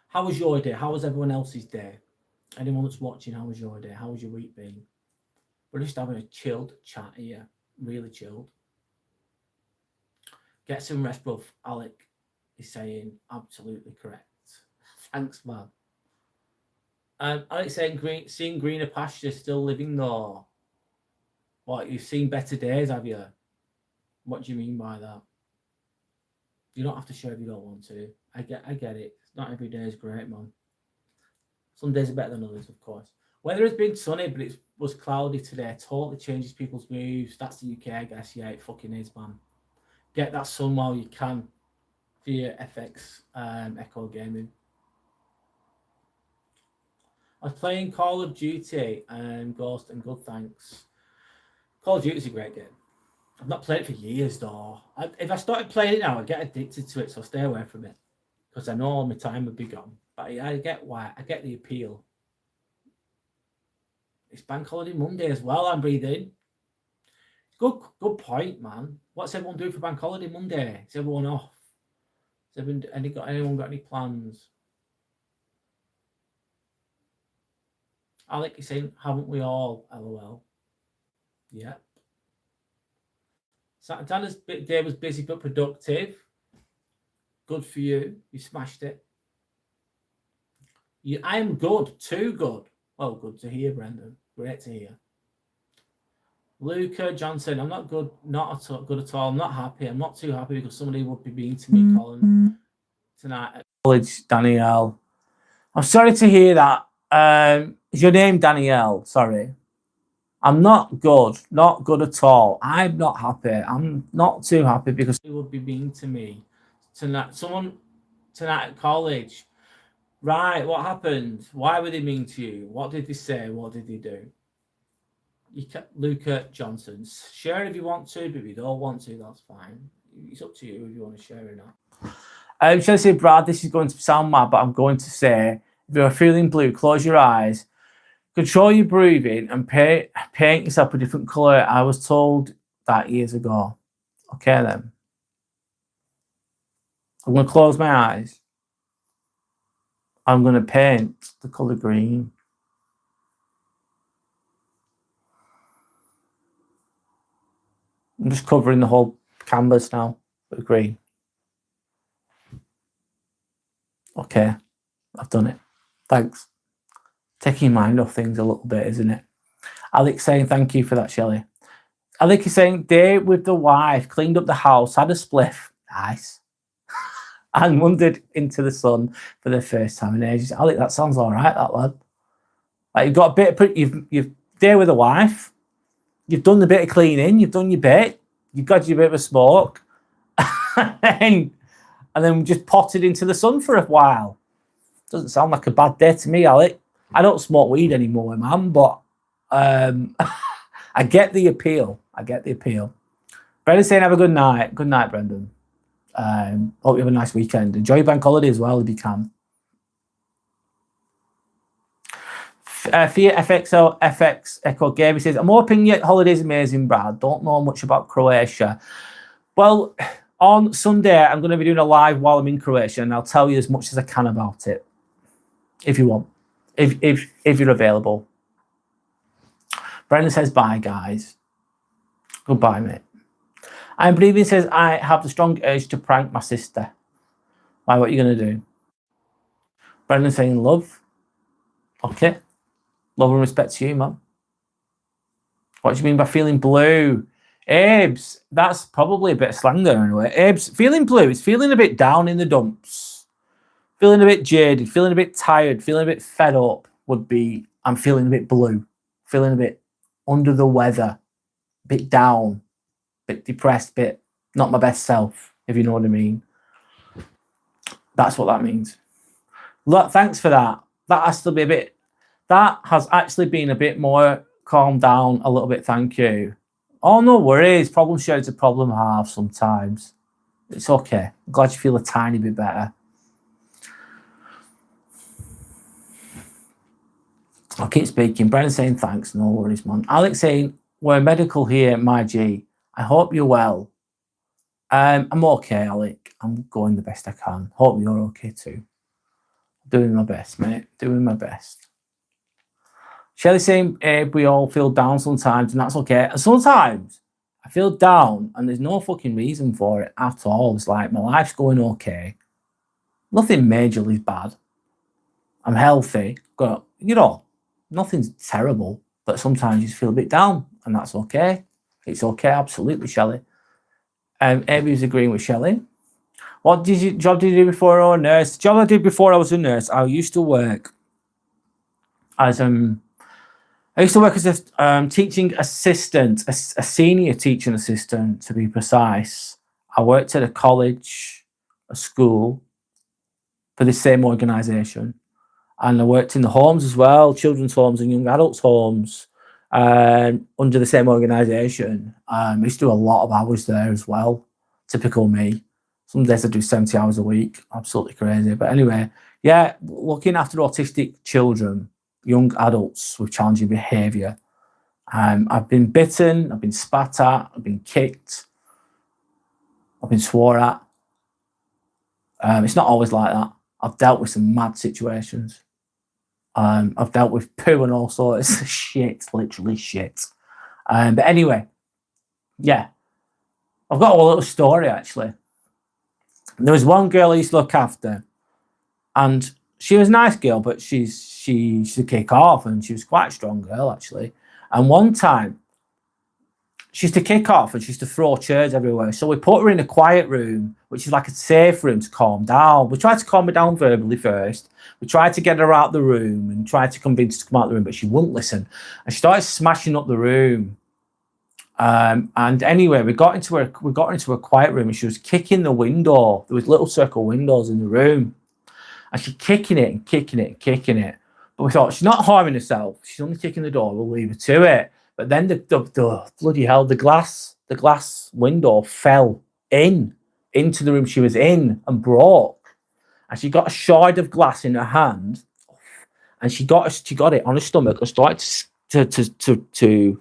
How was your day? How was everyone else's day? Anyone that's watching, how was your day? How was your week been? We're just having a chilled chat here. Really chilled. Get some rest, bruv. Alec is saying absolutely correct. Thanks, man. Alex saying seeing greener pastures, still living though. What, you've seen better days, have you? What do you mean by that? You don't have to share if you don't want to. I get it. Not every day is great, man. Some days are better than others, of course. Weather has been sunny, but it was cloudy today. Totally changes people's moves. That's the UK, I guess. Yeah, it fucking is, man. Get that sun while you can for your FX Echo Gaming. I was playing Call of Duty and Ghost and good, thanks. Call of Duty is a great game. I've not played it for years, though. If I started playing it now, I'd get addicted to it, so I'll stay away from it. Because I know all my time would be gone. But I get why. I get the appeal. It's Bank Holiday Monday as well, I'm breathing. Good point, man. What's everyone doing for Bank Holiday Monday? Is everyone off? Has anyone got any plans? Alec is saying, haven't we all? LOL. Yeah. Santana's day was busy but productive. Good for you. You smashed it. I am good. Too good. Well, good to hear, Brendan. Great to hear. Luca Johnson, I'm not good. Not good at all. I'm not happy. I'm not too happy because somebody would be mean to me, Colin, tonight at college. Danielle, I'm sorry to hear that. Is your name Danielle? Sorry. I'm not good. Not good at all. I'm not happy. I'm not too happy because somebody would be mean to me tonight. Someone tonight at college. Right, what happened? Why were they mean to you? What did they say? What did they do? Luca Johnson. Share if you want to, but if you don't want to, that's fine. It's up to you if you want to share or not. I'm trying to say, Brad, this is going to sound mad, but I'm going to say, if you're feeling blue, close your eyes, control your breathing, and paint yourself a different colour. I was told that years ago. Okay, then. I'm going to close my eyes. I'm going to paint the colour green. I'm just covering the whole canvas now with green. Okay, I've done it. Thanks. Taking your mind off things a little bit, isn't it? Alex saying thank you for that, Shelley. Alex is saying day with the wife, cleaned up the house, had a spliff. Nice. And wandered into the sun for the first time in ages. Alex, that sounds all right, that lad. Like you've got a bit of, you've day with the wife, you've done the bit of cleaning, you've done your bit, you've got your bit of a smoke, and then just potted into the sun for a while. Doesn't sound like a bad day to me, Alex. I don't smoke weed anymore, man, but I get the appeal. I get the appeal. Brendan's saying have a good night. Good night, Brendan. Hope you have a nice weekend. Enjoy your bank holiday as well if you can. Fiat FX Echo Game, he says, I'm hoping your holiday's amazing, Brad. Don't know much about Croatia. Well, on Sunday, I'm going to be doing a live while I'm in Croatia, and I'll tell you as much as I can about it, if you want, if you're available. Brendan says, bye, guys. Goodbye, mate. I'm believing says, I have the strong urge to prank my sister. Why, what are you going to do? Brendan saying, love. Okay. Love and respect to you, man. What do you mean by feeling blue? Abes, that's probably a bit of slang there anyway. Abes, feeling blue is feeling a bit down in the dumps. Feeling a bit jaded, feeling a bit tired, feeling a bit fed up would be, I'm feeling a bit blue. Feeling a bit under the weather, a bit down, a bit depressed, a bit not my best self, if you know what I mean. That's what that means. Look, thanks for that. That has to be a bit, that has actually been a bit more calmed down a little bit, thank you. Oh, no worries. Problem shared is a problem half sometimes. It's okay. I'm glad you feel a tiny bit better. I'll keep speaking. Brendan saying thanks. No worries, man. Alex saying we're medical here, my G. I hope you're well. I'm okay, Alec. I'm going the best I can. Hope you're okay too. Doing my best, mate. Doing my best. Shelley saying, we all feel down sometimes, and that's okay. And sometimes I feel down, and there's no fucking reason for it at all. It's like my life's going okay. Nothing majorly bad. I'm healthy. Got, nothing's terrible. But sometimes you just feel a bit down, and that's okay. It's okay, absolutely, Shelley. Abby was agreeing with Shelley. What job did you do before you were a nurse? The job I did before I was a nurse, I used to work as a teaching assistant, a senior teaching assistant to be precise. I worked at a college, a school, for the same organisation. And I worked in the homes as well, children's homes and young adults homes, under the same organisation. I used to do a lot of hours there as well. Typical me. Some days I do 70 hours a week. Absolutely crazy. But anyway, yeah, looking after autistic children, young adults with challenging behaviour. I've been bitten, I've been spat at, I've been kicked, I've been swore at. It's not always like that. I've dealt with some mad situations. I've dealt with poo and all sorts of shit, literally shit. But anyway, yeah, I've got a little story actually. There was one girl I used to look after, and she was a nice girl, but she used to kick off, and she was quite a strong girl actually. And one time, she used to kick off and she used to throw chairs everywhere. So we put her in a quiet room, which is like a safe room to calm down. We tried to calm her down verbally first. We tried to get her out the room and tried to convince her to come out the room, but she wouldn't listen. And she started smashing up the room. And anyway, we got into a quiet room, and she was kicking the window. There was little circle windows in the room, and she's kicking it and kicking it and kicking it. But we thought, she's not harming herself. She's only kicking the door. We'll leave her to it. But then the bloody hell, the glass window fell into the room she was in and broke. And she got a shard of glass in her hand, and she got it on her stomach and started to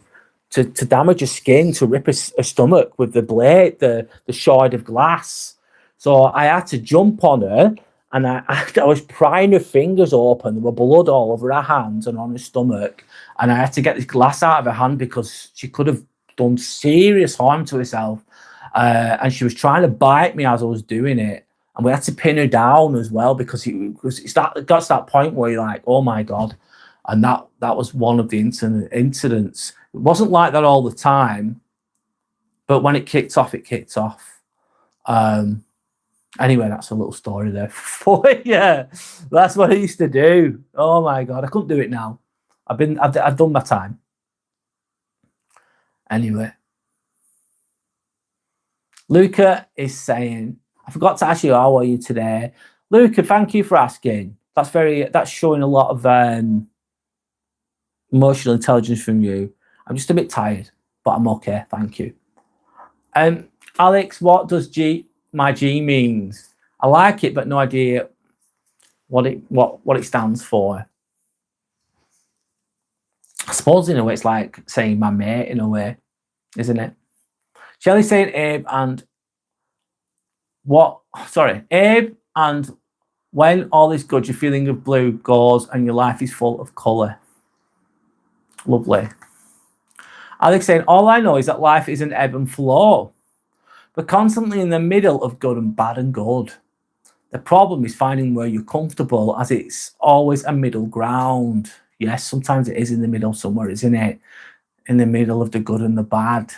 damage her skin, to rip her stomach with the blade, the shard of glass. So I had to jump on her, and I was prying her fingers open. There were blood all over her hands and on her stomach. And I had to get this glass out of her hand because she could have done serious harm to herself. And she was trying to bite me as I was doing it. And we had to pin her down as well because it got to that point where you're like, oh my God. And that was one of the incidents. It wasn't like that all the time, but when it kicked off, it kicked off. Anyway, that's a little story there for you. That's what I used to do. Oh my God, I couldn't do it now. I've done my time. Anyway, Luca is saying, I forgot to ask you, how are you today? Luca, thank you for asking. That's showing a lot of emotional intelligence from you. I'm just a bit tired, but I'm okay. Thank you. Alex, what does my G means? I like it, but no idea what it stands for. I suppose in a way it's like saying my mate in a way, isn't it? Shelley saying Abe and when all is good, your feeling of blue goes and your life is full of colour. Lovely. Alex saying, all I know is that life is an ebb and flow. We're constantly in the middle of good and bad and good. The problem is finding where you're comfortable, as it's always a middle ground. Yes, sometimes it is in the middle somewhere, isn't it? In the middle of the good and the bad.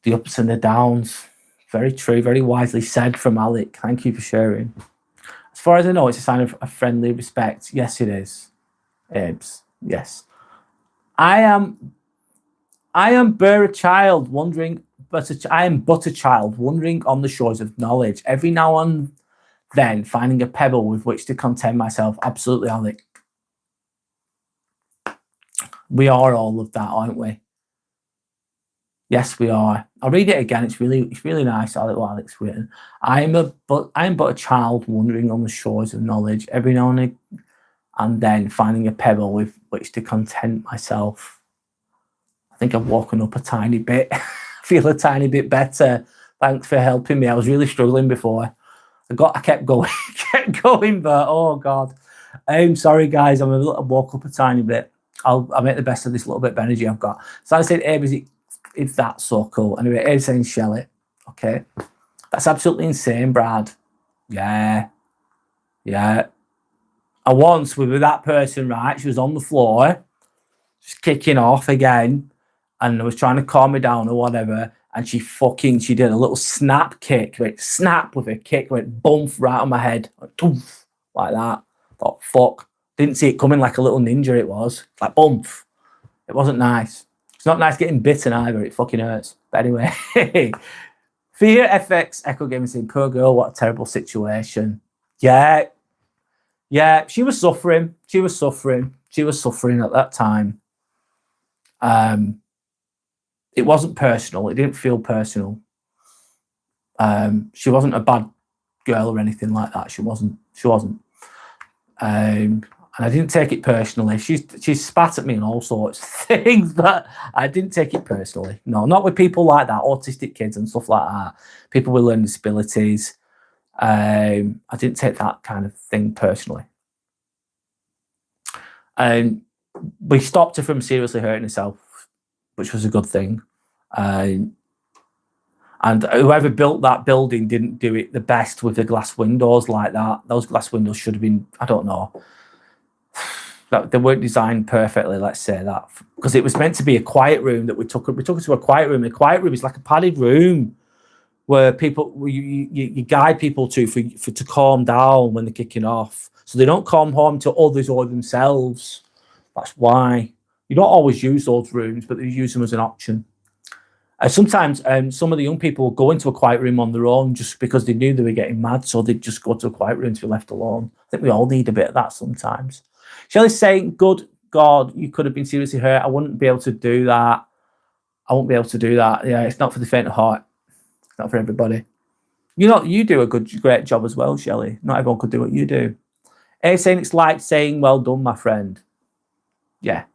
The ups and the downs. Very true, very wisely said from Alec. Thank you for sharing. As far as I know, it's a sign of a friendly respect. Yes, it is. Abes, yes. I am but a child wandering on the shores of knowledge. Every now and then, finding a pebble with which to content myself. Absolutely, Alec. We are all of that, aren't we? Yes, we are. I'll read it again. It's really nice, Alec, what Alec's written. I am but a child wandering on the shores of knowledge. Every now and then, finding a pebble with which to content myself. I think I've woken up a tiny bit. Feel a tiny bit better. Thanks for helping me. I was really struggling before. I kept going, kept going, but oh God. I'm sorry, guys. I woke up a tiny bit. I'll make the best of this little bit of energy I've got. So I said, Abe, is that so cool? Anyway, Abe's saying Shelley. Okay. That's absolutely insane, Brad. Yeah. Yeah. I once with that person, right? She was on the floor, just kicking off again, and I was trying to calm me down or whatever. And she did a little snap kick, went snap with a kick, went bump right on my head, like that. Thought, fuck. Didn't see it coming like a little ninja, it was. Like bump. It wasn't nice. It's not nice getting bitten either. It fucking hurts. But anyway, Fear FX Echo Gaming saying, poor girl, what a terrible situation. Yeah. Yeah, she was suffering. She was suffering at that time. It wasn't personal. It didn't feel personal. She wasn't a bad girl or anything like that. She wasn't. And I didn't take it personally. She spat at me and all sorts of things, but I didn't take it personally. No, not with people like that, autistic kids and stuff like that, people with learning disabilities. I didn't take that kind of thing personally. And we stopped her from seriously hurting herself, which was a good thing. And whoever built that building didn't do it the best with the glass windows like that. Those glass windows should have been, I don't know, they weren't designed perfectly, let's say that, because it was meant to be a quiet room that we took her to a quiet room. A quiet room is like a padded room where you guide people to calm down when they're kicking off, so they don't come home to others or themselves. That's why you don't always use those rooms, but they use them as an option. Sometimes some of the young people go into a quiet room on their own just because they knew they were getting mad, so they'd just go to a quiet room to be left alone. I think we all need a bit of that sometimes. Shelley's saying, good God, you could have been seriously hurt. I wouldn't be able to do that. I won't be able to do that. Yeah, it's not for the faint of heart. It's not for everybody. You do a great job as well, Shelley. Not everyone could do what you do. A saying it's like saying, well done, my friend. Yeah.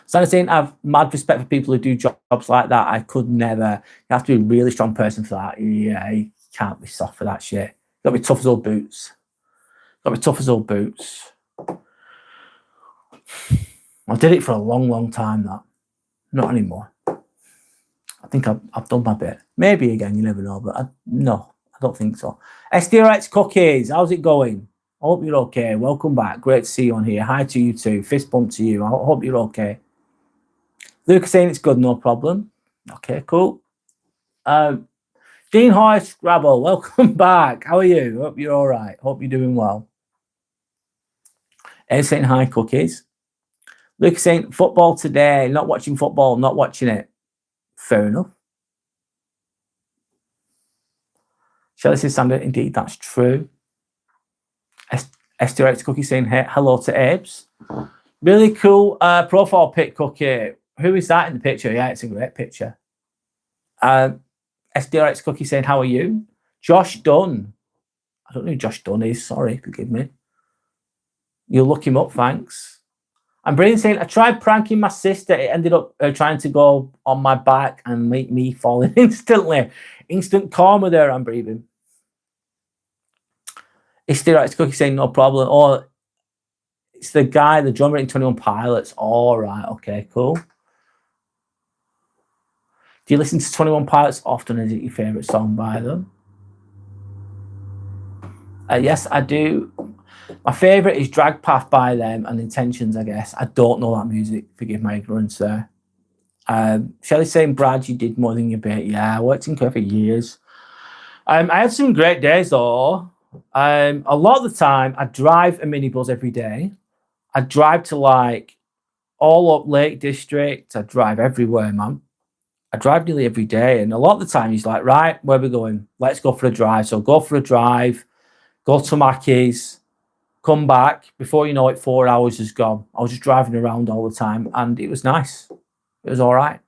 Santa saying, I have mad respect for people who do jobs like that. I could never. You have to be a really strong person for that. Yeah, you can't be soft for that shit. You got to be tough as old boots. I did it for a long, long time, that. Not anymore. I think I've done my bit. Maybe again, you never know, but no, I don't think so. SDRX Cookies, how's it going? I hope you're okay. Welcome back. Great to see you on here. Hi to you too. Fist bump to you. I hope you're okay. Luke saying it's good, no problem. Okay, cool. Dean Hoyce Rabble, welcome back. How are you? Hope you're all right. Hope you're doing well. Ed saying hi, Cookies. Luke saying football today. Not watching football. Not watching it. Fair enough. Shelley says, Sandra, indeed, that's true. STRX Cookie saying hey, hello to Abe's. Really cool profile pic, Cookie. Who is that in the picture? Yeah, it's a great picture. SDRX Cookie saying, how are you? Josh Dunn. I don't know who Josh Dunn is. Sorry, forgive me. You'll look him up, thanks. And Brian saying, I tried pranking my sister. It ended up trying to go on my back and make me fall instantly. Instant karma there, I'm breathing. SDRX Cookie saying, no problem. Oh, it's the guy, the drummer in 21 Pilots. All right, okay, cool. Do you listen to 21 Pilots often? Is it your favourite song by them? Yes, I do. My favourite is Drag Path by them and Intentions, I guess. I don't know that music. Forgive my ignorance there. Shelley's saying, Brad, you did more than your bit. Yeah, I worked in care for years. I had some great days, though. A lot of the time, I drive a minibus every day. I drive to, like, all up Lake District. I drive everywhere, man. I drive nearly every day, and a lot of the time he's like, right, where are we going? Let's go for a drive. So go for a drive, go to Mackey's, come back. Before you know it, 4 hours is gone. I was just driving around all the time, and it was nice. It was all right.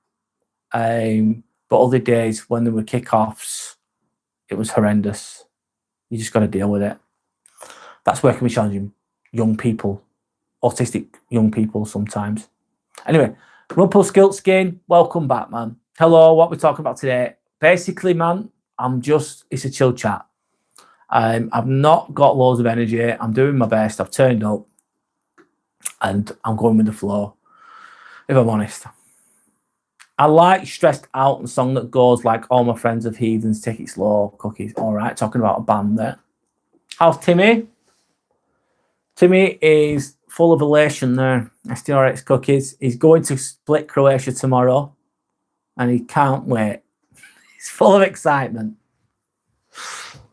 But other days when there were kickoffs, it was horrendous. You just got to deal with it. That's where can be challenging young people, autistic young people sometimes. Anyway, Rumpelstiltskin, welcome back, man. Hello, what we're talking about today. Basically, man, it's a chill chat. I've not got loads of energy. I'm doing my best. I've turned up and I'm going with the flow, if I'm honest. I like Stressed Out, a song that goes like All My Friends of Heathens, Take It Slow, Cookies. All right, talking about a band there. How's Timmy? Timmy is full of elation there. STRX Cookies. He's going to split Croatia tomorrow and he can't wait. He's full of excitement.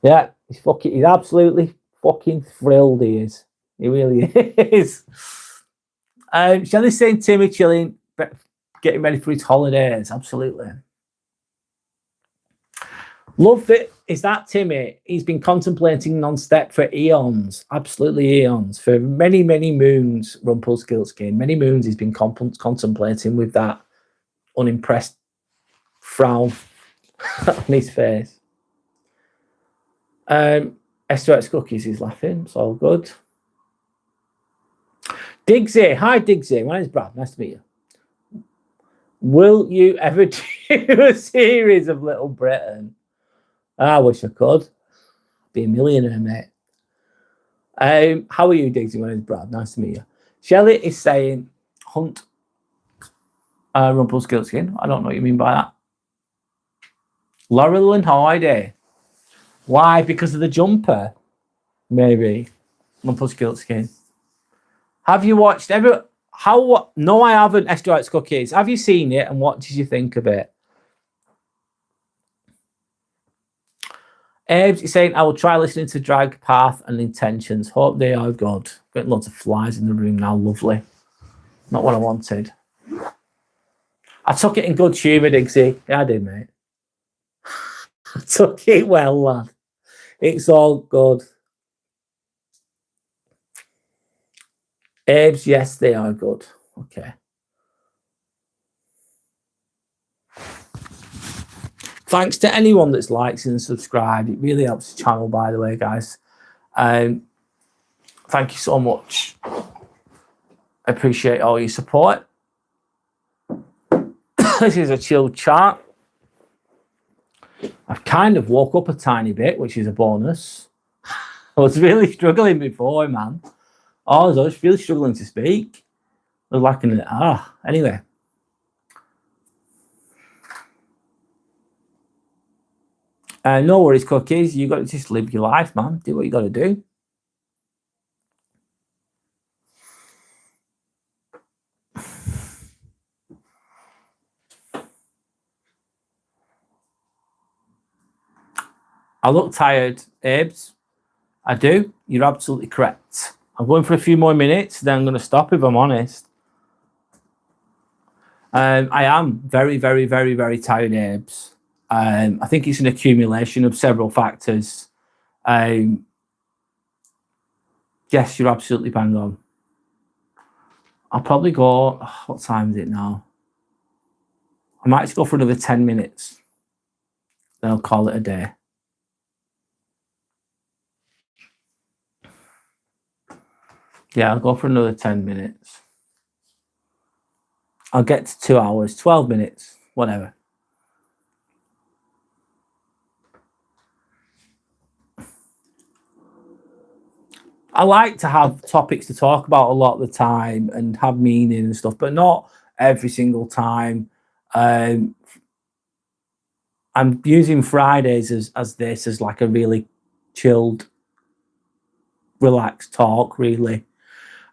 Yeah, he's absolutely fucking thrilled, he is. He really is. Shelley's saying Timmy chilling, getting ready for his holidays. Absolutely. Love it. Is that Timmy? He's been contemplating non-step for eons. Absolutely eons. For many, many moons, Rumpelstiltskin. Many moons he's been contemplating with that unimpressed frown on his face. STRX Cookies is laughing. It's all good. Diggsy. Hi, Diggsy. My name's Brad. Nice to meet you. Will you ever do a series of Little Britain? I wish I could. Be a millionaire, mate. How are you, Diggsy? My name's Brad. Nice to meet you. Shelley is saying hunt Rumpelstiltskin. I don't know what you mean by that. Laurel and Hardy. Why? Because of the jumper? Maybe. Rumpelstiltskin. Have you watched No, I haven't. STRX Cookies. Have you seen it and what did you think of it? Abe's is saying, I will try listening to Drag Path and Intentions. Hope they are good. Getting lots of flies in the room now. Lovely. Not what I wanted. I took it in good humour, Diggsy. Yeah, I did, mate. I took it well, lad. It's all good. Abe's, yes, they are good. Okay. Thanks to anyone that's liked and subscribed. It really helps the channel, by the way, guys. Thank you so much. I appreciate all your support. This is a chill chat. I've kind of woke up a tiny bit, which is a bonus. I was really struggling before, man. I was really struggling to speak. I was lacking it. Anyway. No worries, Cookies. You got to just live your life, man. Do what you got to do. I look tired, Abes. I do. You're absolutely correct. I'm going for a few more minutes, then I'm going to stop if I'm honest. I am very, very, very, very tired, Abes. I think it's an accumulation of several factors. Yes, you're absolutely bang on. I'll probably go. What time is it now? I might just go for another 10 minutes. Then I'll call it a day. Yeah, I'll go for another 10 minutes. I'll get to 2 hours, 12 minutes, whatever. I like to have topics to talk about a lot of the time and have meaning and stuff, but not every single time. I'm using Fridays as like a really chilled, relaxed talk, really.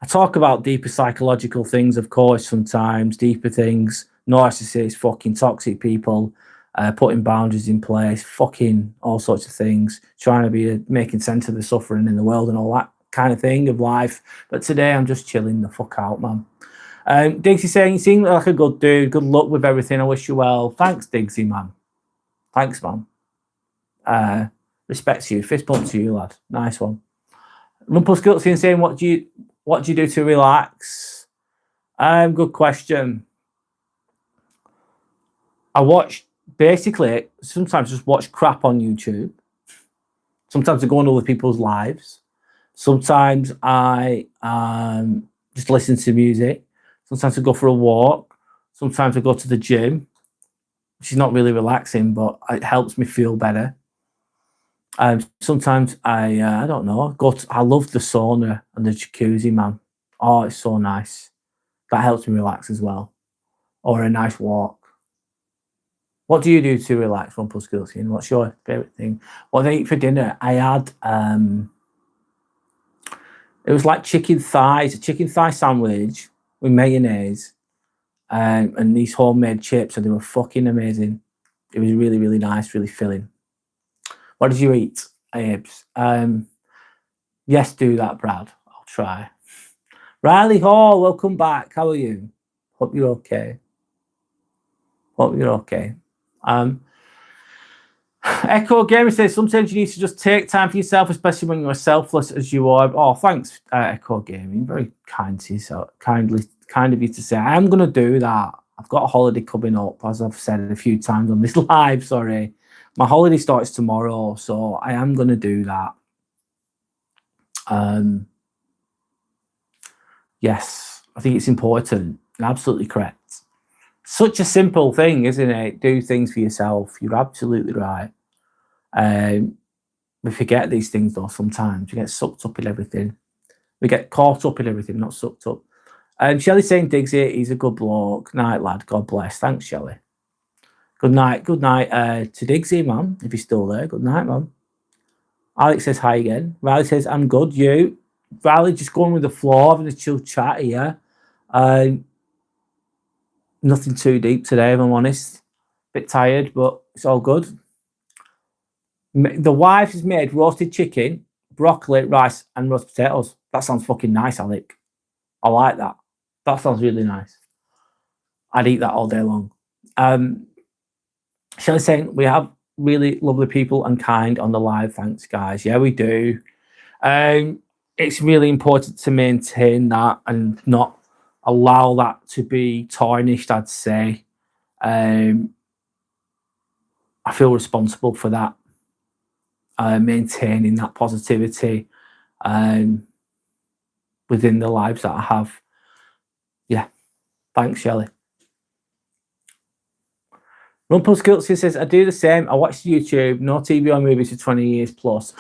I talk about deeper psychological things, of course, sometimes, deeper things, narcissists, fucking toxic people, putting boundaries in place, fucking all sorts of things, trying to be making sense of the suffering in the world and all that kind of thing of life. But today I'm just chilling the fuck out, man. Diggsy saying, you seem like a good dude. Good luck with everything. I wish you well. Thanks, Diggsy, man. Thanks, man. Respect to you. Fist bump to you, lad. Nice one. Rumpelstiltskin saying, what do you do to relax? Good question. I sometimes just watch crap on YouTube. Sometimes I go on other people's lives. Sometimes I just listen to music. Sometimes I go for a walk. Sometimes I go to the gym, which is not really relaxing, but it helps me feel better. Sometimes I don't know, I love the sauna and the jacuzzi, man. Oh, it's so nice. That helps me relax as well. Or a nice walk. What do you do to relax, Rumpelstiltskin? What's your favourite thing? What did I eat for dinner? I had it was like chicken thighs, a chicken thigh sandwich with mayonnaise, and these homemade chips, and they were fucking amazing. It was really, really nice, really filling. What did you eat, Abes? Yes, do that, Brad. I'll try. Riley Hall, welcome back. How are you? Hope you're okay. Hope you're okay. Echo Gamer says sometimes you need to just take time for yourself, especially when you're selfless as you are. Oh, thanks, Echo Gaming. Very kind to you, so kind of you to say. I am going to do that. I've got a holiday coming up, as I've said a few times on this live. Sorry, my holiday starts tomorrow, so I am going to do that. Yes, I think it's important. Absolutely correct. Such a simple thing, isn't it? Do things for yourself. You're absolutely right. We forget these things though sometimes. We get sucked up in everything. We get caught up in everything, not sucked up. Shelley saying Diggsy, he's a good bloke. Night, lad. God bless. Thanks, Shelley. Good night. Good night to Diggsy, man. If he's still there. Good night, man. Alex says hi again. Riley says, I'm good. You? Riley just going with the floor, having a chill chat here. Nothing too deep today, if I'm honest. Bit tired, but it's all good. The wife has made roasted chicken, broccoli, rice, and roast potatoes. That sounds fucking nice, Alec. I like that. That sounds really nice. I'd eat that all day long. Shelley's saying we have really lovely people and kind on the live. Thanks, guys. Yeah, we do. It's really important to maintain that and not allow that to be tarnished, I'd say. I feel responsible for that. Maintaining that positivity within the lives that I have. Yeah. Thanks, Shelley. Rumpelstiltskin says, I do the same. I watch YouTube, no TV or movies for 20 years plus,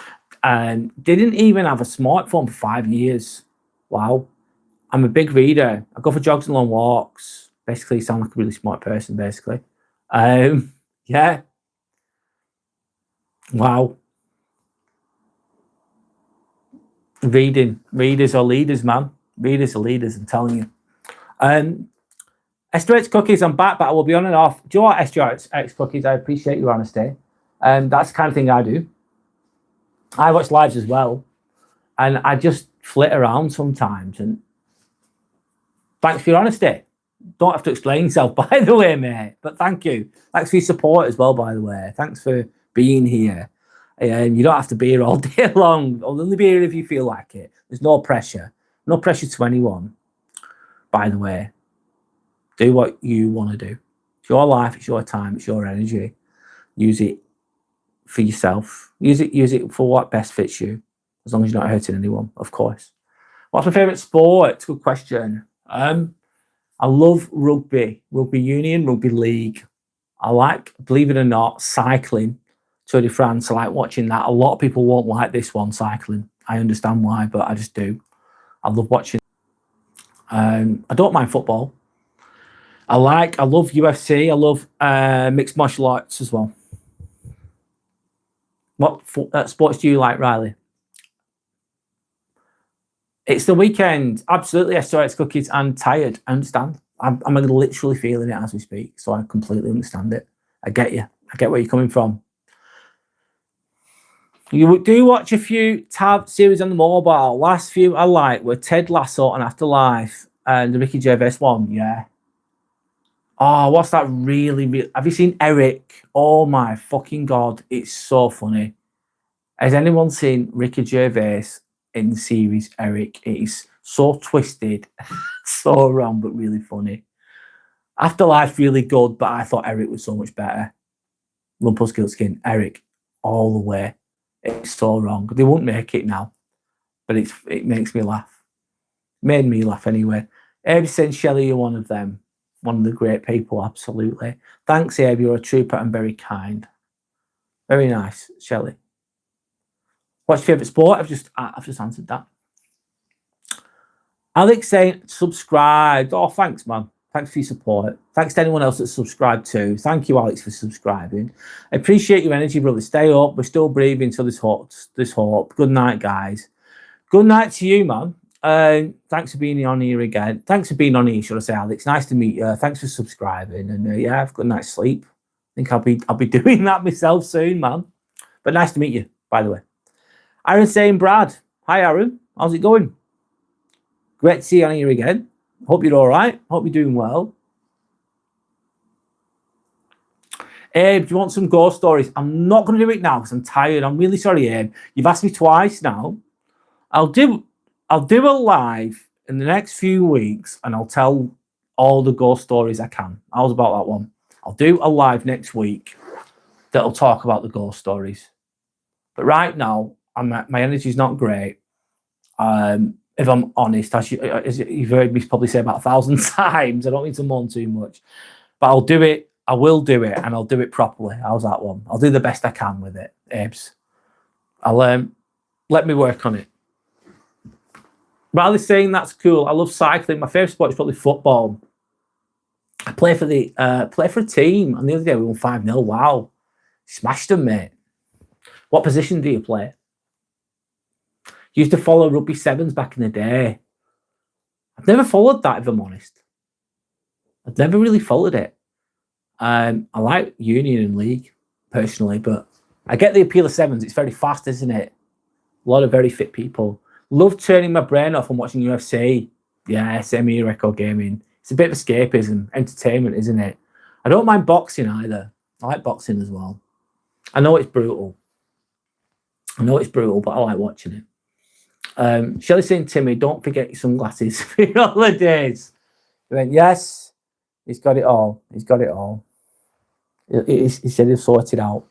and didn't even have a smartphone for 5 years. Wow. I'm a big reader. I go for jogs and long walks. Basically, sound like a really smart person, basically. Yeah. Wow. Readers are leaders, man. Readers are leaders, I'm telling you. STRX Cookies, I'm back, but I will be on and off. Do you know what, STRX Cookies? I appreciate your honesty. That's the kind of thing I do. I watch lives as well, and I just flit around sometimes. And thanks for your honesty. Don't have to explain yourself, by the way, mate. But thank you. Thanks for your support as well, by the way. Thanks for being here. You don't have to be here all day long. I'll only be here if you feel like it. There's no pressure. No pressure to anyone, by the way. Do what you want to do. It's your life, it's your time, it's your energy. Use it for yourself. Use it for what best fits you, as long as you're not hurting anyone, of course. What's my favourite sport? Good question. I love rugby union, rugby league. I like, believe it or not, cycling. Tour de France, I like watching that. A lot of people won't like this one, cycling. I understand why, but I just do. I love watching. I don't mind football. I love UFC. I love mixed martial arts as well. What sports do you like, Riley? It's the weekend. Absolutely. I saw it's cookies and tired. I understand. I'm literally feeling it as we speak, so I completely understand it. I get you. I get where you're coming from. You do watch a few tab series on the mobile. Last few I like were Ted Lasso and Afterlife and the Ricky Gervais one. Yeah. Oh, what's that really? Have you seen Eric? Oh my fucking God. It's so funny. Has anyone seen Ricky Gervais in the series Eric? It is so twisted, so wrong, but really funny. Afterlife really good, but I thought Eric was so much better. Rumpelstiltskin, Eric, all the way. It's so wrong. They won't make it now, but it makes me laugh. Made me laugh anyway. Abe saying, Shelley, you're one of them. One of the great people, absolutely. Thanks, Abe. You're a trooper and very kind. Very nice, Shelley. What's your favourite sport? I've just answered that. Alex saying subscribed. Oh, thanks, man. Thanks for your support. Thanks to anyone else that's subscribed too. Thank you, Alex, for subscribing. I appreciate your energy, brother. Stay up. We're still breathing till this hope. Good night, guys. Good night to you, man. Thanks for being on here again. Thanks for being on here, should I say, Alex? Nice to meet you. Thanks for subscribing. And yeah, have a good night's sleep. I think I'll be doing that myself soon, man. But nice to meet you, by the way. Aaron saying, Brad. Hi, Aaron. How's it going? Great to see you on here again. Hope you're all right. Hope you're doing well. Abe, do you want some ghost stories? I'm not going to do it now because I'm tired. I'm really sorry, Abe. You've asked me twice now. I'll do a live in the next few weeks and I'll tell all the ghost stories I can. How's about that one? I'll do a live next week that'll talk about the ghost stories. But right now, my energy's not great. If I'm honest, as you've heard me probably say about 1,000 times, I don't need to moan too much. But I'll do it. I will do it, and I'll do it properly. How's that one? I'll do the best I can with it, Abes. I'll let me work on it. Riley's saying that's cool. I love cycling. My favourite sport is probably football. I play for a team, and the other day we won 5-0. Wow, smashed them, mate. What position do you play? Used to follow rugby sevens back in the day. I've never followed that, if I'm honest. I've never really followed it. I like Union and League personally, but I get the appeal of sevens. It's very fast, isn't it? A lot of very fit people. Love turning my brain off and watching UFC. Yeah, semi record gaming. It's a bit of escapism, entertainment, isn't it? I don't mind boxing either. I like boxing as well. I know it's brutal. But I like watching it. Shelley saying, Timmy, don't forget your sunglasses for your holidays. He went, yes, he's got it all. He said he'll sort it out.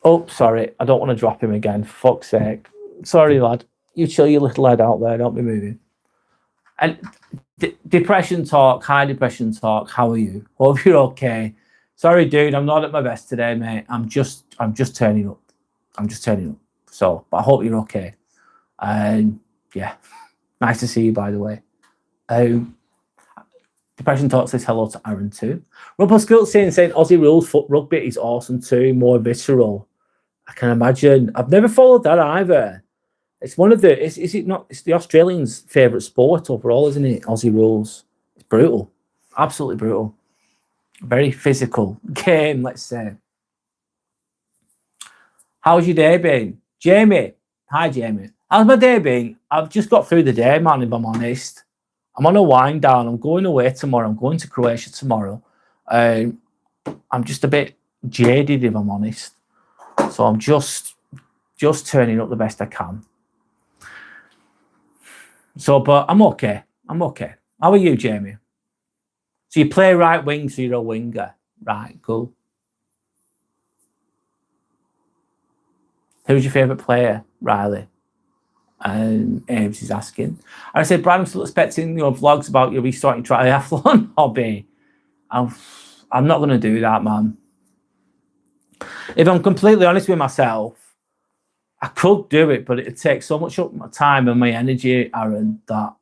Oh, sorry. I don't want to drop him again. For fuck's sake. Sorry, lad. You chill your little head out there. Don't be moving. And depression talk. Hi, depression talk. How are you? Hope you're okay. Sorry, dude. I'm not at my best today, mate. I'm just turning up. So, but I hope you're okay. And yeah, nice to see you, by the way. Depression Talk says hello to Aaron too. Rumpel Skilt saying Aussie rules foot rugby is awesome too, more visceral. I can imagine. I've never followed that either. It's one of the is it not? It's the Australians' favourite sport overall, isn't it? Aussie rules. It's brutal, absolutely brutal. Very physical game, let's say. How's your day been, Jamie? Hi, Jamie. How's my day been? I've just got through the day, man, if I'm honest. I'm on a wind down. I'm going away tomorrow. I'm going to Croatia tomorrow. I'm just a bit jaded, if I'm honest. So I'm just turning up the best I can. So, but I'm okay. How are you, Jamie? So you play right wing, so you're a winger. Right, cool. Who's your favourite player, Riley? And Ames is asking. And I said, Brad, I'm still expecting your vlogs about your restarting triathlon hobby. I'm not going to do that, man. If I'm completely honest with myself, I could do it, but it'd take so much of my time and my energy, Aaron, that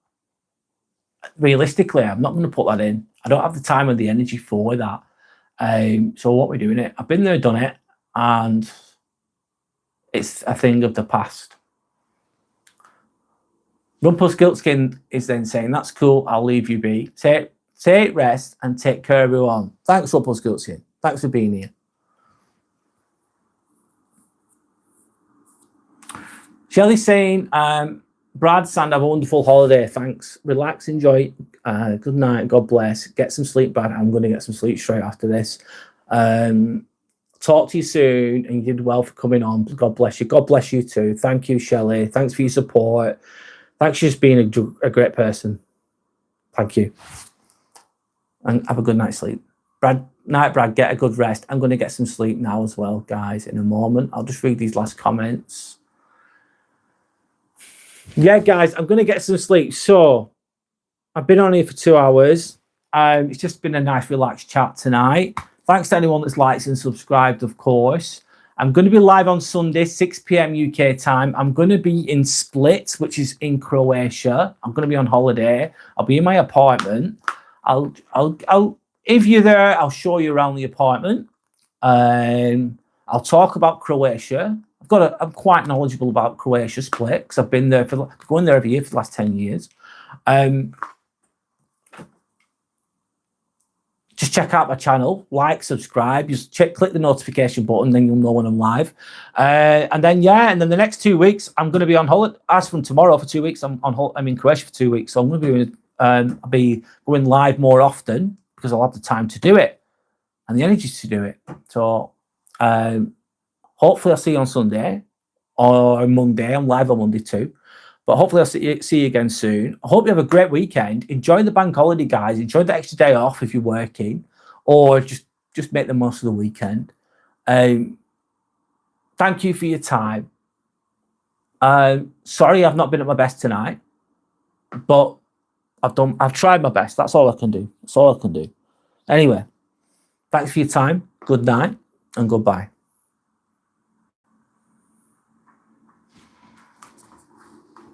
realistically, I'm not going to put that in. I don't have the time and the energy for that. So what we're doing it, I've been there, done it, and it's a thing of the past. Rumpelstiltskin is then saying, that's cool, I'll leave you be. Take rest and take care of everyone. Thanks, Rumpelstiltskin. Thanks for being here. Shelley's saying, Brad, Sand, have a wonderful holiday. Thanks. Relax, enjoy. Good night. God bless. Get some sleep, Brad. I'm going to get some sleep straight after this. Talk to you soon, and you did well for coming on. God bless you. God bless you too. Thank you, Shelley. Thanks for your support. Thanks for just being a great person. Thank you. And have a good night's sleep. Brad, get a good rest. I'm going to get some sleep now as well, guys, in a moment. I'll just read these last comments. Yeah, guys, I'm going to get some sleep. So I've been on here for 2 hours. It's just been a nice, relaxed chat tonight. Thanks to anyone that's liked and subscribed, of course. I'm going to be live on Sunday, 6 p.m. UK time. I'm going to be in Split, which is in Croatia. I'm going to be on holiday. I'll be in my apartment. I'll if you're there, I'll show you around the apartment. I'll talk about Croatia. I'm quite knowledgeable about Croatia, Split, because I've been there going there every year for the last 10 years. Just check out my channel, like, subscribe, just click the notification button, then you'll know when I'm live. And then the next 2 weeks, I'm going to be on holiday. As from tomorrow for 2 weeks, I'm in Croatia for 2 weeks. So I'm going to be, I'll be going live more often because I'll have the time to do it and the energy to do it. So hopefully I'll see you on Sunday or Monday. I'm live on Monday too. But hopefully I'll see you again soon. I hope you have a great weekend. Enjoy the bank holiday, guys. Enjoy the extra day off if you're working, or just make the most of the weekend. Thank you for your time. Sorry I've not been at my best tonight, but I've tried my best. That's all I can do. That's all I can do. Anyway, thanks for your time. Good night and goodbye.